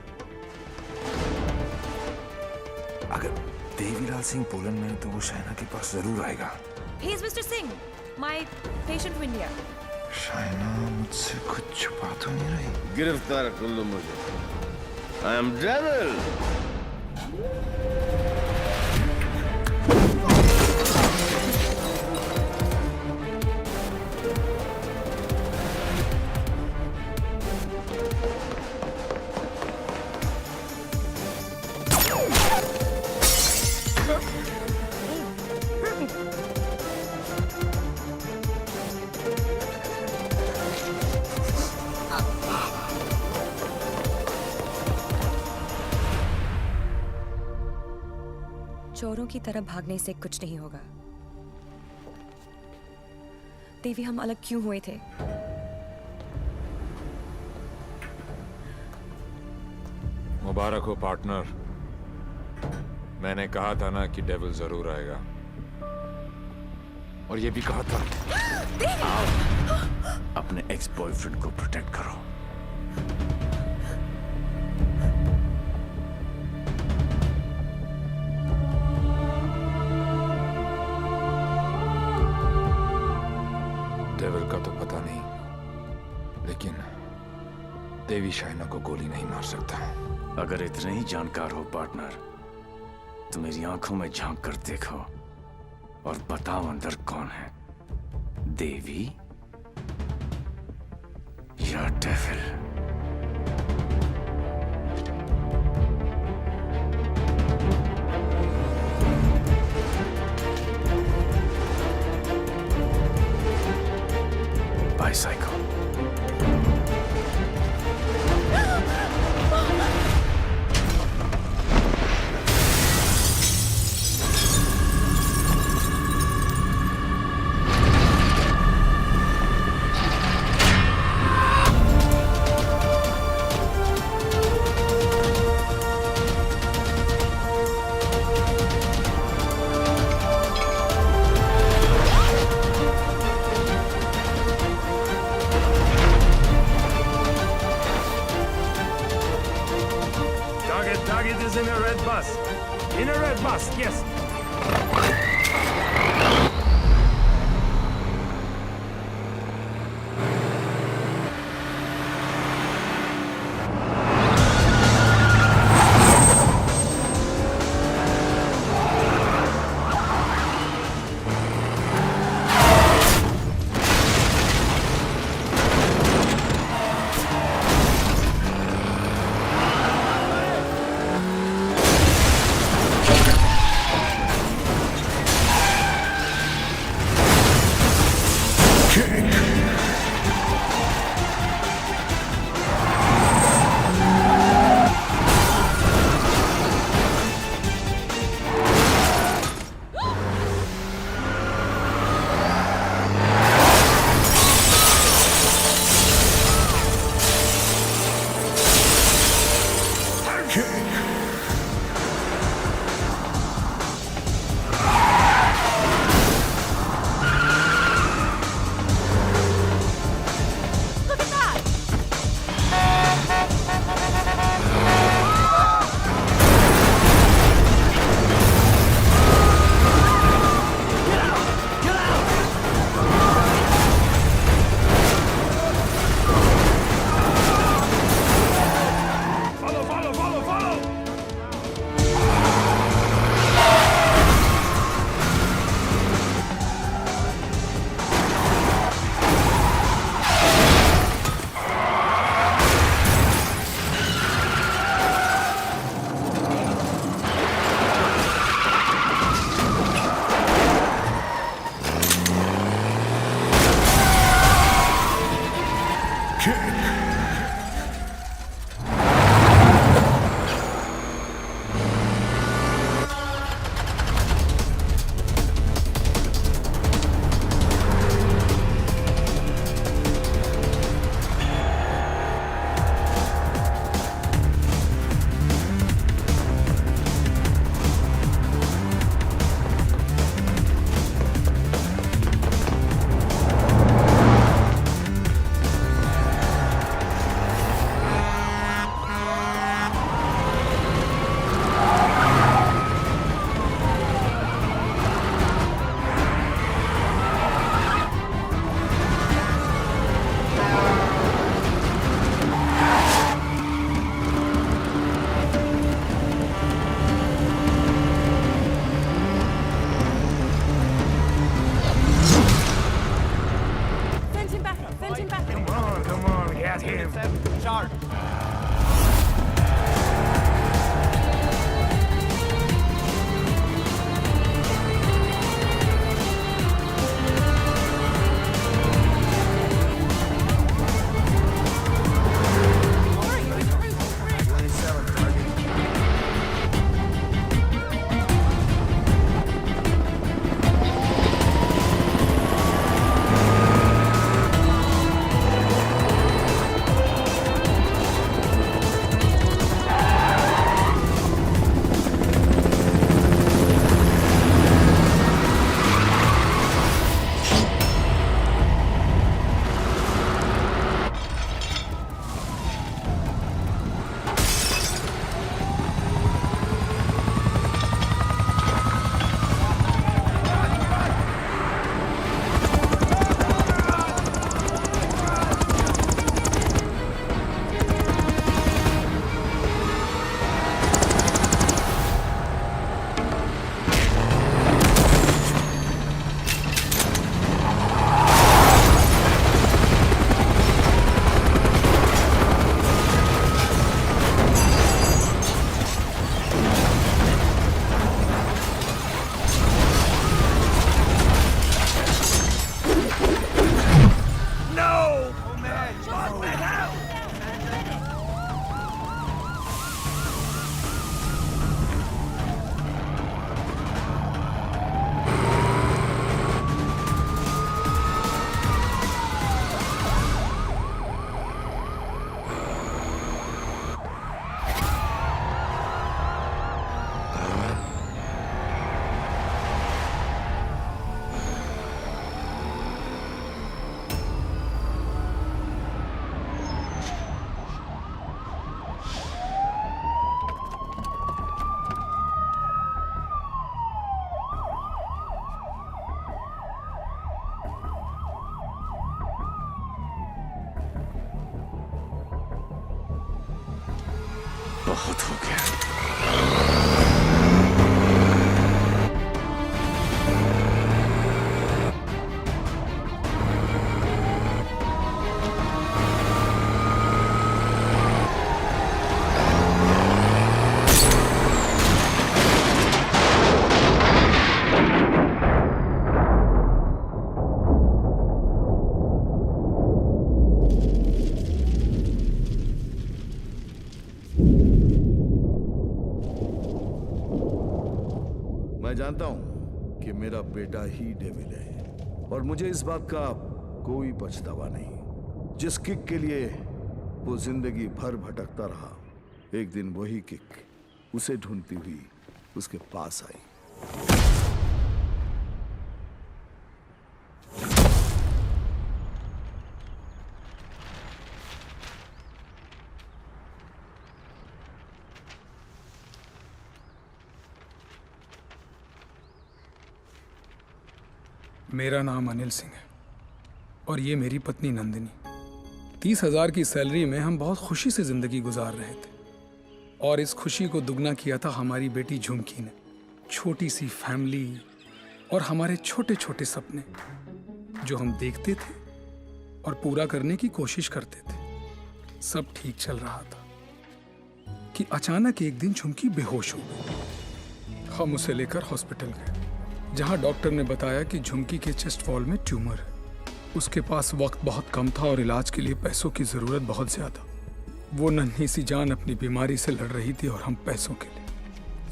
अगर देवीलाल सिंह पोलैंड में है तो वो शाइना के पास जरूर आएगा. He is Mr. Singh, my patient from India. Shaina मुझसे कुछ छुपा तो नहीं रही? गिरफ्तार कर लो मुझे. I am devil. चोरों की तरह भागने से कुछ नहीं होगा. देवी, हम अलग क्यों हुए थे? मुबारक हो पार्टनर. मैंने कहा था ना कि डेविल जरूर आएगा. और ये भी कहा था. अपने एक्स बॉयफ्रेंड को प्रोटेक्ट करो. डेविल का तो पता नहीं, लेकिन देवी शाइना को गोली नहीं मार सकता. अगर इतने ही जानकार हो पार्टनर, तो मेरी आंखों में झांक कर देखो और बताओ अंदर कौन है, देवी या devil? Bicycle. Target is in a red bus. In a red bus, yes. बहुत हो गया। मैं जानता हूं कि मेरा बेटा ही डेविल है और मुझे इस बात का कोई पछतावा नहीं। जिस किक के लिए वो जिंदगी भर भटकता रहा, एक दिन वही किक उसे ढूंढती हुई उसके पास आई। मेरा नाम अनिल सिंह है और ये मेरी पत्नी नंदिनी। 30,000 की सैलरी में हम बहुत खुशी से जिंदगी गुजार रहे थे और इस खुशी को दुगना किया था हमारी बेटी झुमकी ने। छोटी सी फैमिली और हमारे छोटे छोटे सपने जो हम देखते थे और पूरा करने की कोशिश करते थे। सब ठीक चल रहा था कि अचानक एक दिन झुमकी बेहोश हो गई। हम उसे लेकर हॉस्पिटल गए जहां डॉक्टर ने बताया कि झुमकी के चेस्ट वॉल में ट्यूमर है। उसके पास वक्त बहुत कम था और इलाज के लिए पैसों की ज़रूरत बहुत ज़्यादा। वो नन्ही सी जान अपनी बीमारी से लड़ रही थी और हम पैसों के लिए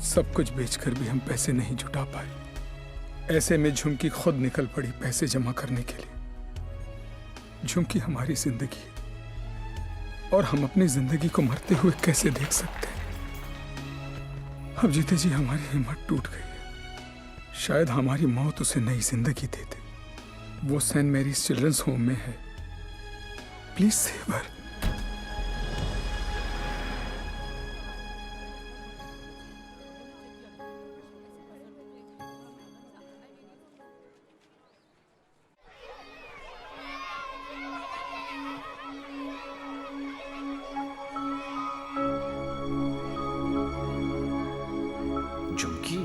सब कुछ बेचकर भी हम पैसे नहीं जुटा पाए। ऐसे में झुमकी खुद निकल पड़ी पैसे जमा करने के लिए। झुमकी हमारी जिंदगी है और हम अपनी जिंदगी को मरते हुए कैसे देख सकते हैं। अब जीते जी हमारी हिम्मत टूट गई है। शायद हमारी मौत उसे नई जिंदगी दे दे। वो सेंट मैरीज चिल्ड्रंस होम में है। Please save her. झुमकी,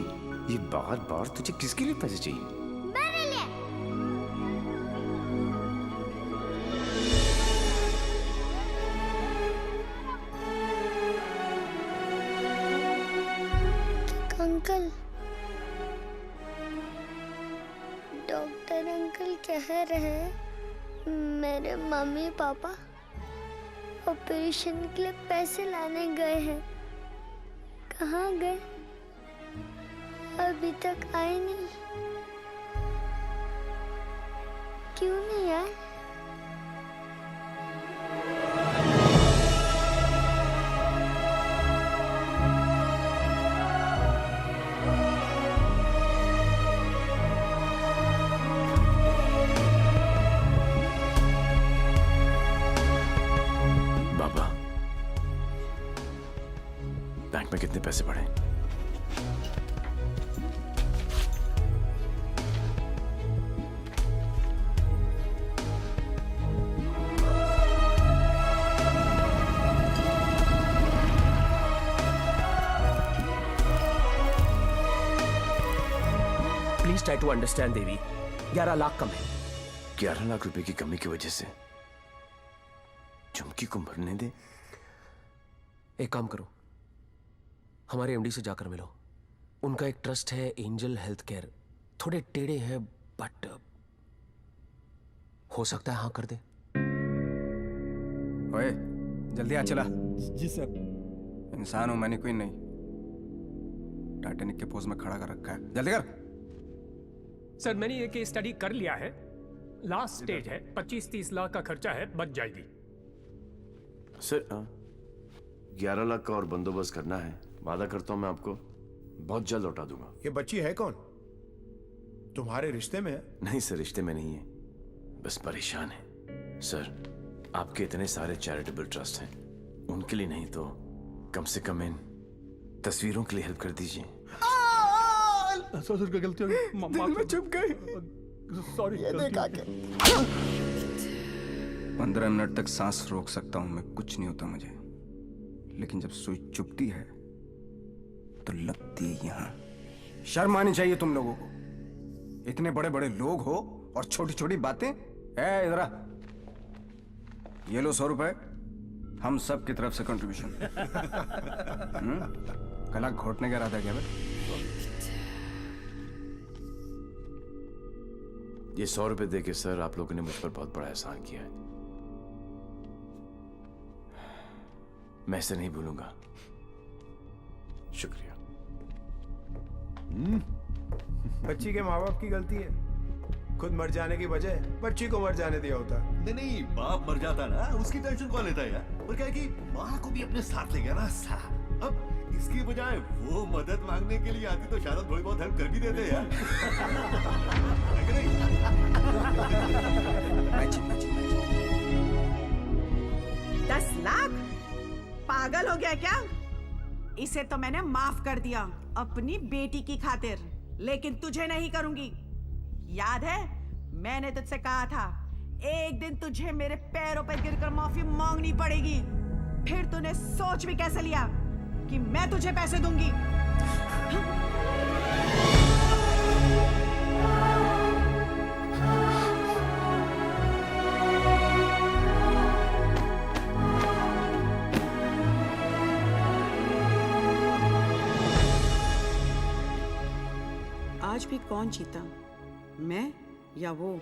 ये बार बार तुझे किसके लिए पैसे चाहिए? कह रहे हैं मेरे मम्मी पापा ऑपरेशन के लिए पैसे लाने गए हैं। कहाँ गए? अभी तक आए नहीं। क्यों नहीं आए? बाबा, बैंक में कितने पैसे पड़े? प्लीज ट्राई टू अंडरस्टैंड देवी, 11 लाख कम है। 11 लाख रुपए की कमी की वजह से झुमकी को मरने दे? एक काम करो, हमारे एमडी से जाकर मिलो। उनका एक ट्रस्ट है एंजल हेल्थ केयर, थोड़े टेढ़े हैं बट हो सकता है हाँ कर दे। ओए जल्दी आ चला। जी सर। इंसान हूं मैंने, कोई नहीं। टाइटैनिक के पोज में खड़ा कर रखा है, जल्दी कर। सर मैंने ये केस स्टडी कर लिया है, लास्ट स्टेज है, 25-30 लाख का खर्चा है, बच जाएगी। सर 11 लाख का और बंदोबस्त करना है, वादा करता हूं मैं आपको बहुत जल्द लौटा दूंगा। ये बच्ची है कौन? तुम्हारे रिश्ते में है? नहीं सर, रिश्ते में नहीं है, बस परेशान है। सर आपके इतने सारे चैरिटेबल ट्रस्ट हैं, उनके लिए नहीं तो कम से कम इन तस्वीरों के लिए हेल्प कर दीजिए। ससुर की गलती हो गई, दिल में चुप गई। सॉरी। ये देखा के 15 मिनट तक सांस रोक सकता हूं मैं, कुछ नहीं होता मुझे, लेकिन जब सुई चुभती है तो लगती है यहां। शर्म आनी चाहिए तुम लोगों को। इतने बड़े बड़े लोग हो और छोटी छोटी बातें। इधर आ, ये लो 100 रुपए, हम सब की तरफ से कंट्रीब्यूशन। कला घोटने का इरादा क्या भाई? ये 100 रुपए देके सर आप लोगों ने मुझ पर बहुत बड़ा एहसान किया है, मैं इसे नहीं भूलूंगा। शुक्रिया। बच्ची के माँ बाप की गलती है, खुद मर जाने की बजाय बच्ची को मर जाने दिया होता। नहीं, बाप मर जाता ना, उसकी टेंशन कौन लेता है यार? और क्या है कि माँ को भी अपने साथ ले गया ना साला। अब इसकी बजाय वो मदद मांगने के लिए आती तो शायद थोड़ी बहुत हेल्प कर भी देते यार। है कि नहीं? 10 लाख? पागल हो गया क्या? इसे तो मैंने माफ कर दिया अपनी बेटी की खातिर, लेकिन तुझे नहीं करूंगी। याद है मैंने तुझसे कहा था एक दिन तुझे मेरे पैरों पर गिरकर माफी मांगनी पड़ेगी। फिर तूने सोच भी कैसे लिया कि मैं तुझे पैसे दूंगी? आज भी कौन जीता, मैं या वो?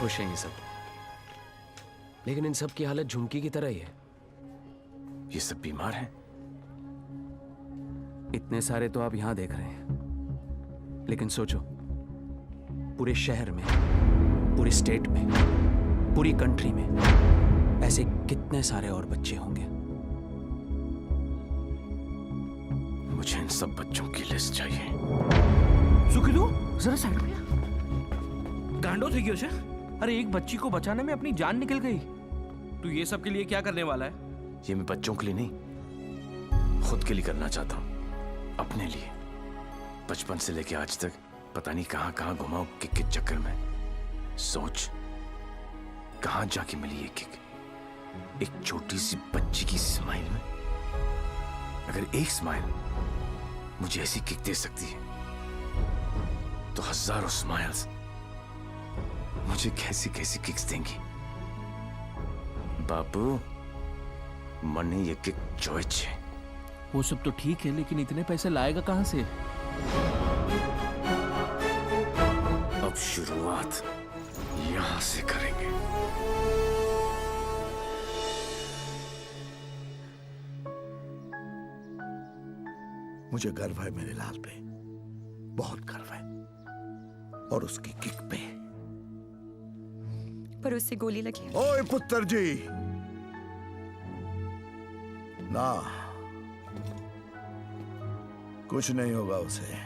खुश हैं ये सब, लेकिन इन सब की हालत झुमकी की तरह ही है। ये सब बीमार हैं। इतने सारे तो आप यहां देख रहे हैं, लेकिन सोचो पूरे शहर में, पूरी स्टेट में, पूरी कंट्री में ऐसे कितने सारे और बच्चे होंगे। मुझे इन सब बच्चों की लिस्ट चाहिए। सुखिलू जरा साइड में आ। गांडो थी क्यों? अरे एक बच्ची को बचाने में अपनी जान निकल गई। तू ये सब के लिए क्या करने वाला है? ये मैं बच्चों के लिए नहीं, खुद के लिए करना चाहता हूं, अपने लिए। बचपन से लेके आज तक पता नहीं कहां कहां घुमाऊं किक के चक्कर में। सोच कहां जाके मिली ये किक, एक छोटी सी बच्ची की स्माइल में। अगर एक स्माइल मुझे ऐसी किक दे सकती है, तो हजारों स्माइल्स मुझे कैसी कैसी किक्स देंगी। बाबू मने ये किक चॉइस है। वो सब तो ठीक है, लेकिन इतने पैसे लाएगा कहां से? अब शुरुआत यहां से करेंगे। मुझे गर्व है मेरे लाल पे, बहुत गर्व है, और उसकी किक पे। पर उससे गोली लगी। ओए पुत्र जी, ना कुछ नहीं होगा उसे,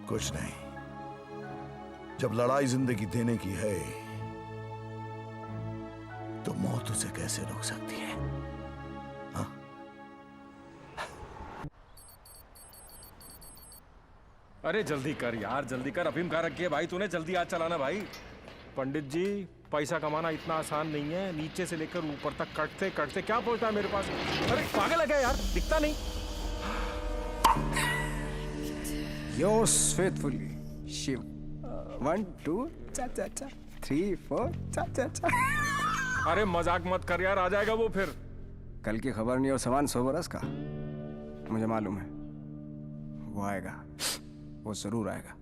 कुछ नहीं। जब लड़ाई जिंदगी देने की है, तो मौत उसे कैसे रोक सकती है? हाँ? अरे जल्दी कर यार, जल्दी कर। अफीम कहाँ रखी है भाई तूने? जल्दी आज चलाना भाई। पंडित जी, पैसा कमाना इतना आसान नहीं है। नीचे से लेकर ऊपर तक कटते कटते क्या पहुंचता है मेरे पास? अरे पागल है क्या यार? दिखता नहीं। Yours faithfully, Shiv. 1 2 cha cha cha 3 4 cha cha cha. अरे मजाक मत कर यार, आ जाएगा वो फिर। कल की खबर नहीं और सामान 100 बरस का। मुझे मालूम है वो आएगा, वो जरूर आएगा।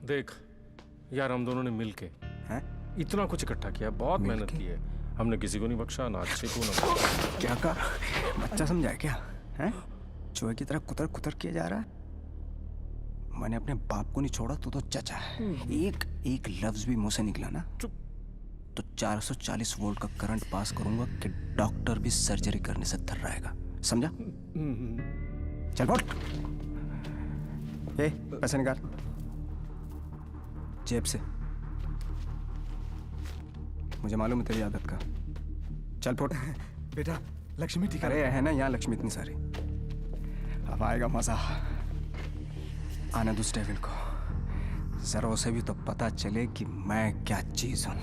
देख यार, हम दोनों ने मिलके इतना कुछ इकट्ठा किया, बहुत मेहनत की है हमने। किसी को नहीं बख्शा, ना अच्छे को ना। क्या कहा? बच्चा समझा है क्या? हैं? चूहे की तरह कुतर कुतर किया जा रहा है। मैंने अपने बाप को नहीं छोड़ा, तो चचा है। एक लफ्ज भी मुंह से निकला ना तो 440 वोल्ट का करंट पास करूंगा कि डॉक्टर भी सर्जरी करने से थर रहेगा। समझा? चल बोल। पैसे निकाल जेब से। मुझे मालूम है तेरी आदत का। चल फोट। बेटा लक्ष्मी ठीक अरे है ना यहाँ लक्ष्मी इतनी सारी। अब आएगा मजा। आने दो उस डेविल को, जरा उसे भी तो पता चले कि मैं क्या चीज हूं।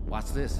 What's this?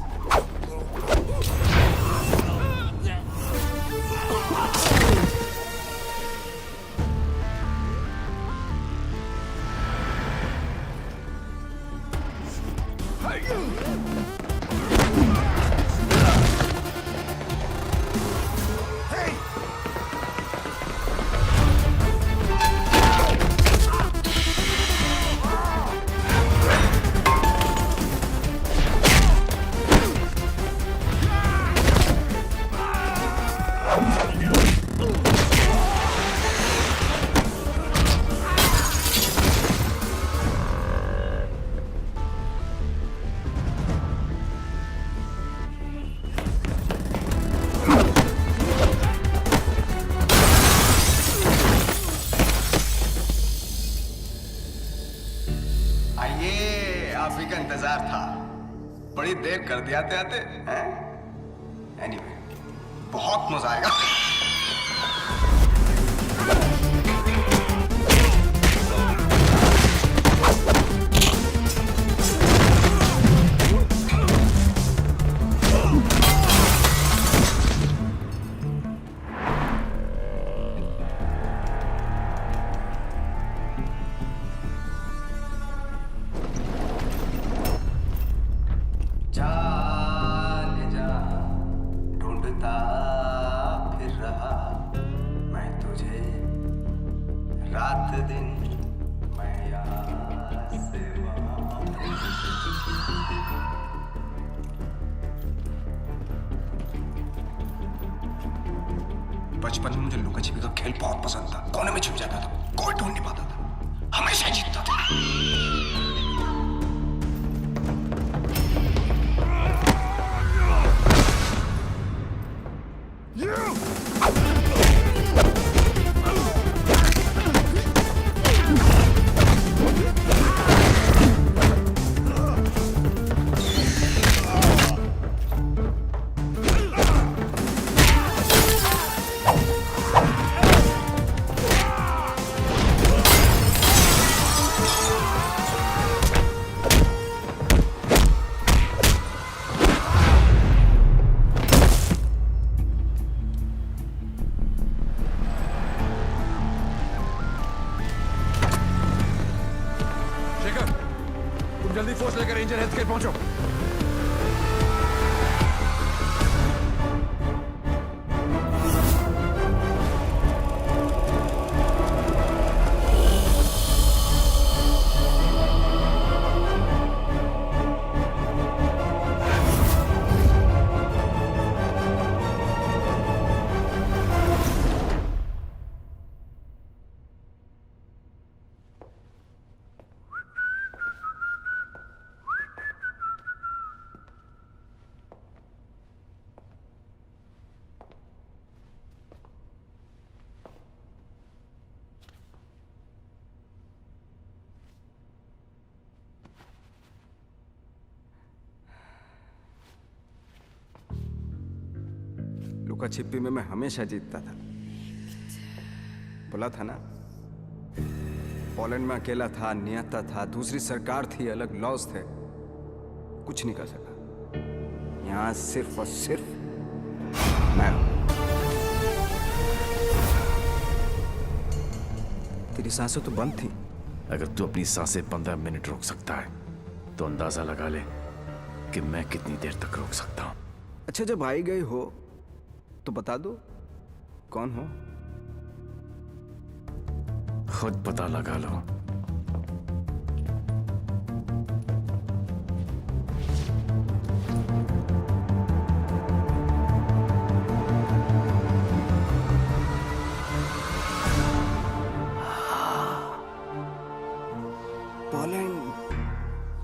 इंतजार था, बड़ी देर कर दिया आते हैं। एनीवे, बहुत मजा आएगा। बचपन में मुझे लुका छिपी का खेल बहुत पसंद था। कोने में छुप जाता था, कोई ढूंढ नहीं पाता था, हमेशा जीतता था। जल्दी फोर्स लेकर रेंजर हेल्थ केयर पहुंचो। लुका छिपी में मैं हमेशा जीतता था। बोला था ना, पोलैंड में अकेला था, नियता था, दूसरी सरकार थी, अलग लॉज थे, कुछ नहीं कर सका। यहां सिर्फ और सिर्फ मैं। तेरी सांसें तो बंद थी। अगर तू अपनी सांसें 15 मिनट रोक सकता है तो अंदाजा लगा ले कि मैं कितनी देर तक रोक सकता हूं। अच्छा, जब आई गई हो तो बता दो कौन हो। खुद पता लगा लो।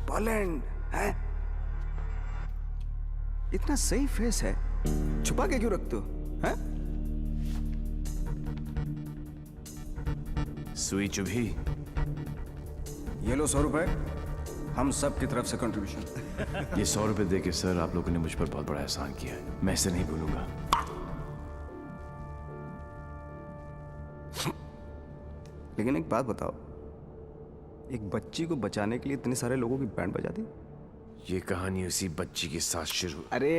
पोलैंड है? इतना सही फेस है, छुपा के क्यों रखते हो? हैं? सुई चुभी। ये लो 100 रुपए, हम सब की तरफ से कंट्रीब्यूशन। ये 100 रुपए देके सर आप लोगों ने मुझ पर बहुत बड़ा एहसान किया है, मैं इसे नहीं भूलूंगा। लेकिन एक बात बताओ, एक बच्ची को बचाने के लिए इतने सारे लोगों की बैंड बजा दी? ये कहानी उसी बच्ची के साथ शुरू। अरे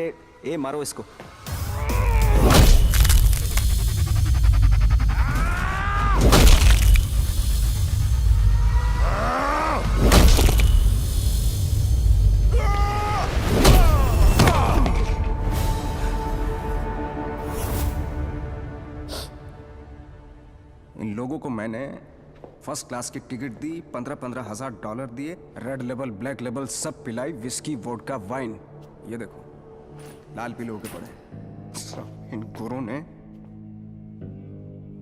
ए मारो इसको। इन लोगों को मैंने फर्स्ट क्लास की टिकट दी, 15-15 हजार $15 दिए, रेड लेबल ब्लैक लेबल सब पिलाई, विस्की वोडका वाइन। ये देखो लाल पीले होके पड़े। इन गुरों ने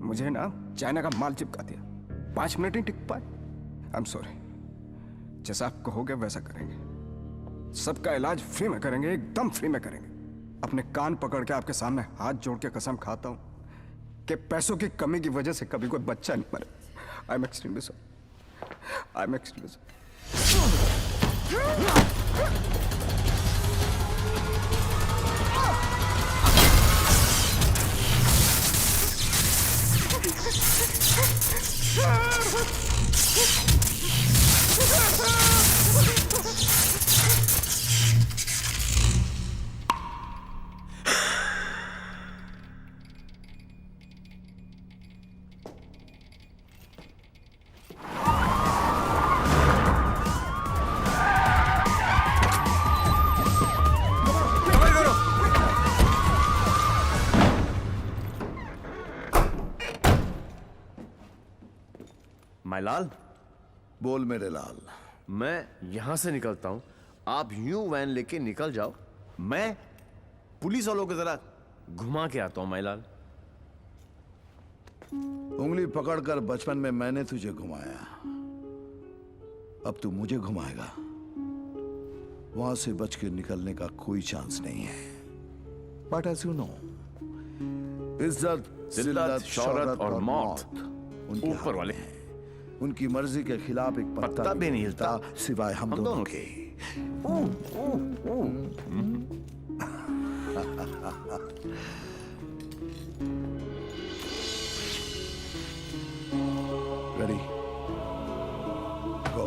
मुझे ना चाइना का माल चिपका दिया। 5 मिनट ही टिक पाए। I am sorry. जैसा आप कहोगे वैसा करेंगे। सबका इलाज फ्री में करेंगे, एकदम फ्री में करेंगे। अपने कान पकड़ के आपके सामने हाथ जोड़ के कसम खाता हूं कि पैसों की कमी की वजह से कभी कोई बच्चा नहीं मरे। I am extremely sorry. I am extremely माय लाल। बोल मेरे लाल। मैं यहां से निकलता हूं, आप यूं वैन लेके निकल जाओ, मैं पुलिस वालों की तरह घुमा के आता हूं माय लाल। उंगली पकड़कर बचपन में मैंने तुझे घुमाया, अब तू मुझे घुमाएगा। वहां से बच के निकलने का कोई चांस नहीं है। बट एज यू नो, इज्जत, जिल्लत, शोहरत और मौत ऊपर वाले हैं। उनकी मर्जी के खिलाफ एक पत्ता भी नहीं हिलता सिवाय हम दोनों के। Ready? Go.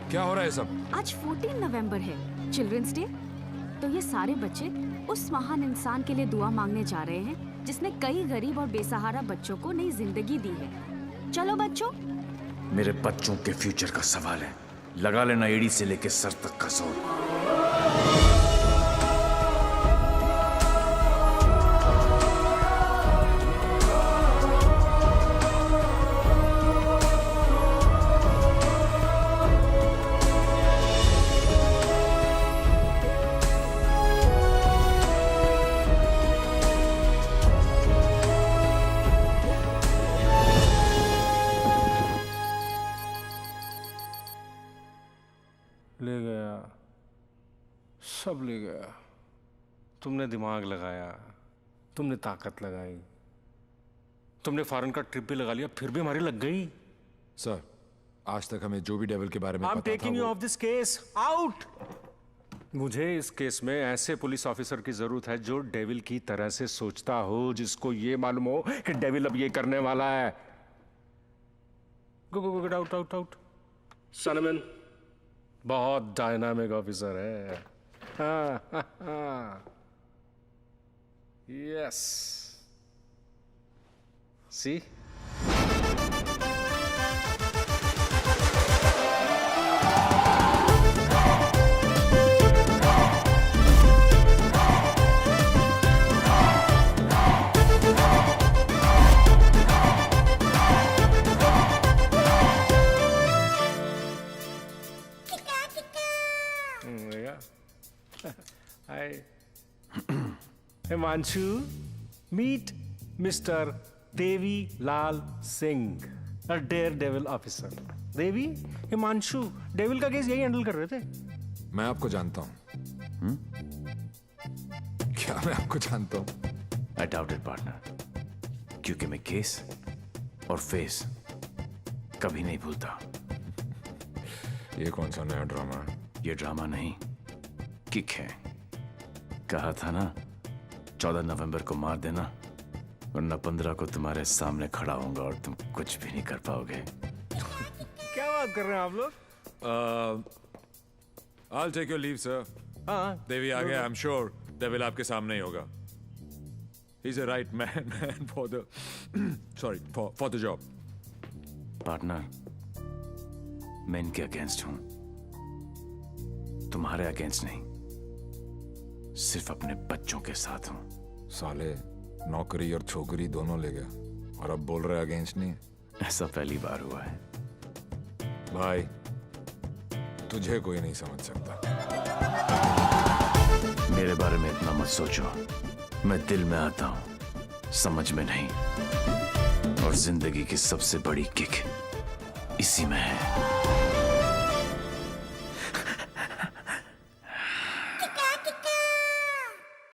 क्या हो रहा है सब? आज 14 नवंबर है, चिल्ड्रंस डे। तो ये सारे बच्चे उस महान इंसान के लिए दुआ मांगने जा रहे हैं जिसने कई गरीब और बेसहारा बच्चों को नई जिंदगी दी है। चलो बच्चों। मेरे बच्चों के फ्यूचर का सवाल है, लगा लेना एड़ी से लेके सर तक का जोर। ले गया, सब ले गया। तुमने दिमाग लगाया, तुमने ताकत लगाई, तुमने फॉरेन का ट्रिप भी लगा लिया, फिर भी हमारी लग गई। सर, आज तक हमें जो भी डेविल के बारे में I'm पता था taking you off this case. Out! मुझे इस केस में ऐसे पुलिस ऑफिसर की जरूरत है जो डेविल की तरह से सोचता हो, जिसको ये मालूम हो कि डेविल अब ये करने वाला है। Go go go, get out out out. सनमैन बहुत डायनामिक ऑफिसर है। Yes, see Himanshu, meet Mr. Devi Lal Singh, a daredevil officer. Devi, Himanshu, devil का केस यही हैंडल कर रहे थे। मैं आपको जानता हूं। क्या मैं आपको जानता हूं? I doubt it, partner. क्योंकि मैं केस और फेस कभी नहीं भूलता। ये कौन सा नया ड्रामा है? ये ड्रामा नहीं, किक है। कहा था ना, 14 नवंबर को मार देना, वरना 15 को तुम्हारे सामने खड़ा होऊंगा और तुम कुछ भी नहीं कर पाओगे। क्या बात कर रहे हैं आप लोग? I'll take your leave, sir. हाँ, देवी आ गया, I'm sure डेविल आपके सामने ही होगा। He's a right man for the for the job. Partner, मैं इनके अगेंस्ट हूं, तुम्हारे अगेंस्ट नहीं, सिर्फ अपने बच्चों के साथ हूं। साले नौकरी और छोकरी दोनों ले गया और अब बोल रहे अगेंस्ट नहीं। ऐसा पहली बार हुआ है। भाई, तुझे कोई नहीं समझ सकता। मेरे बारे में इतना मत सोचो, मैं दिल में आता हूं, समझ में नहीं। और जिंदगी की सबसे बड़ी किक इसी में है।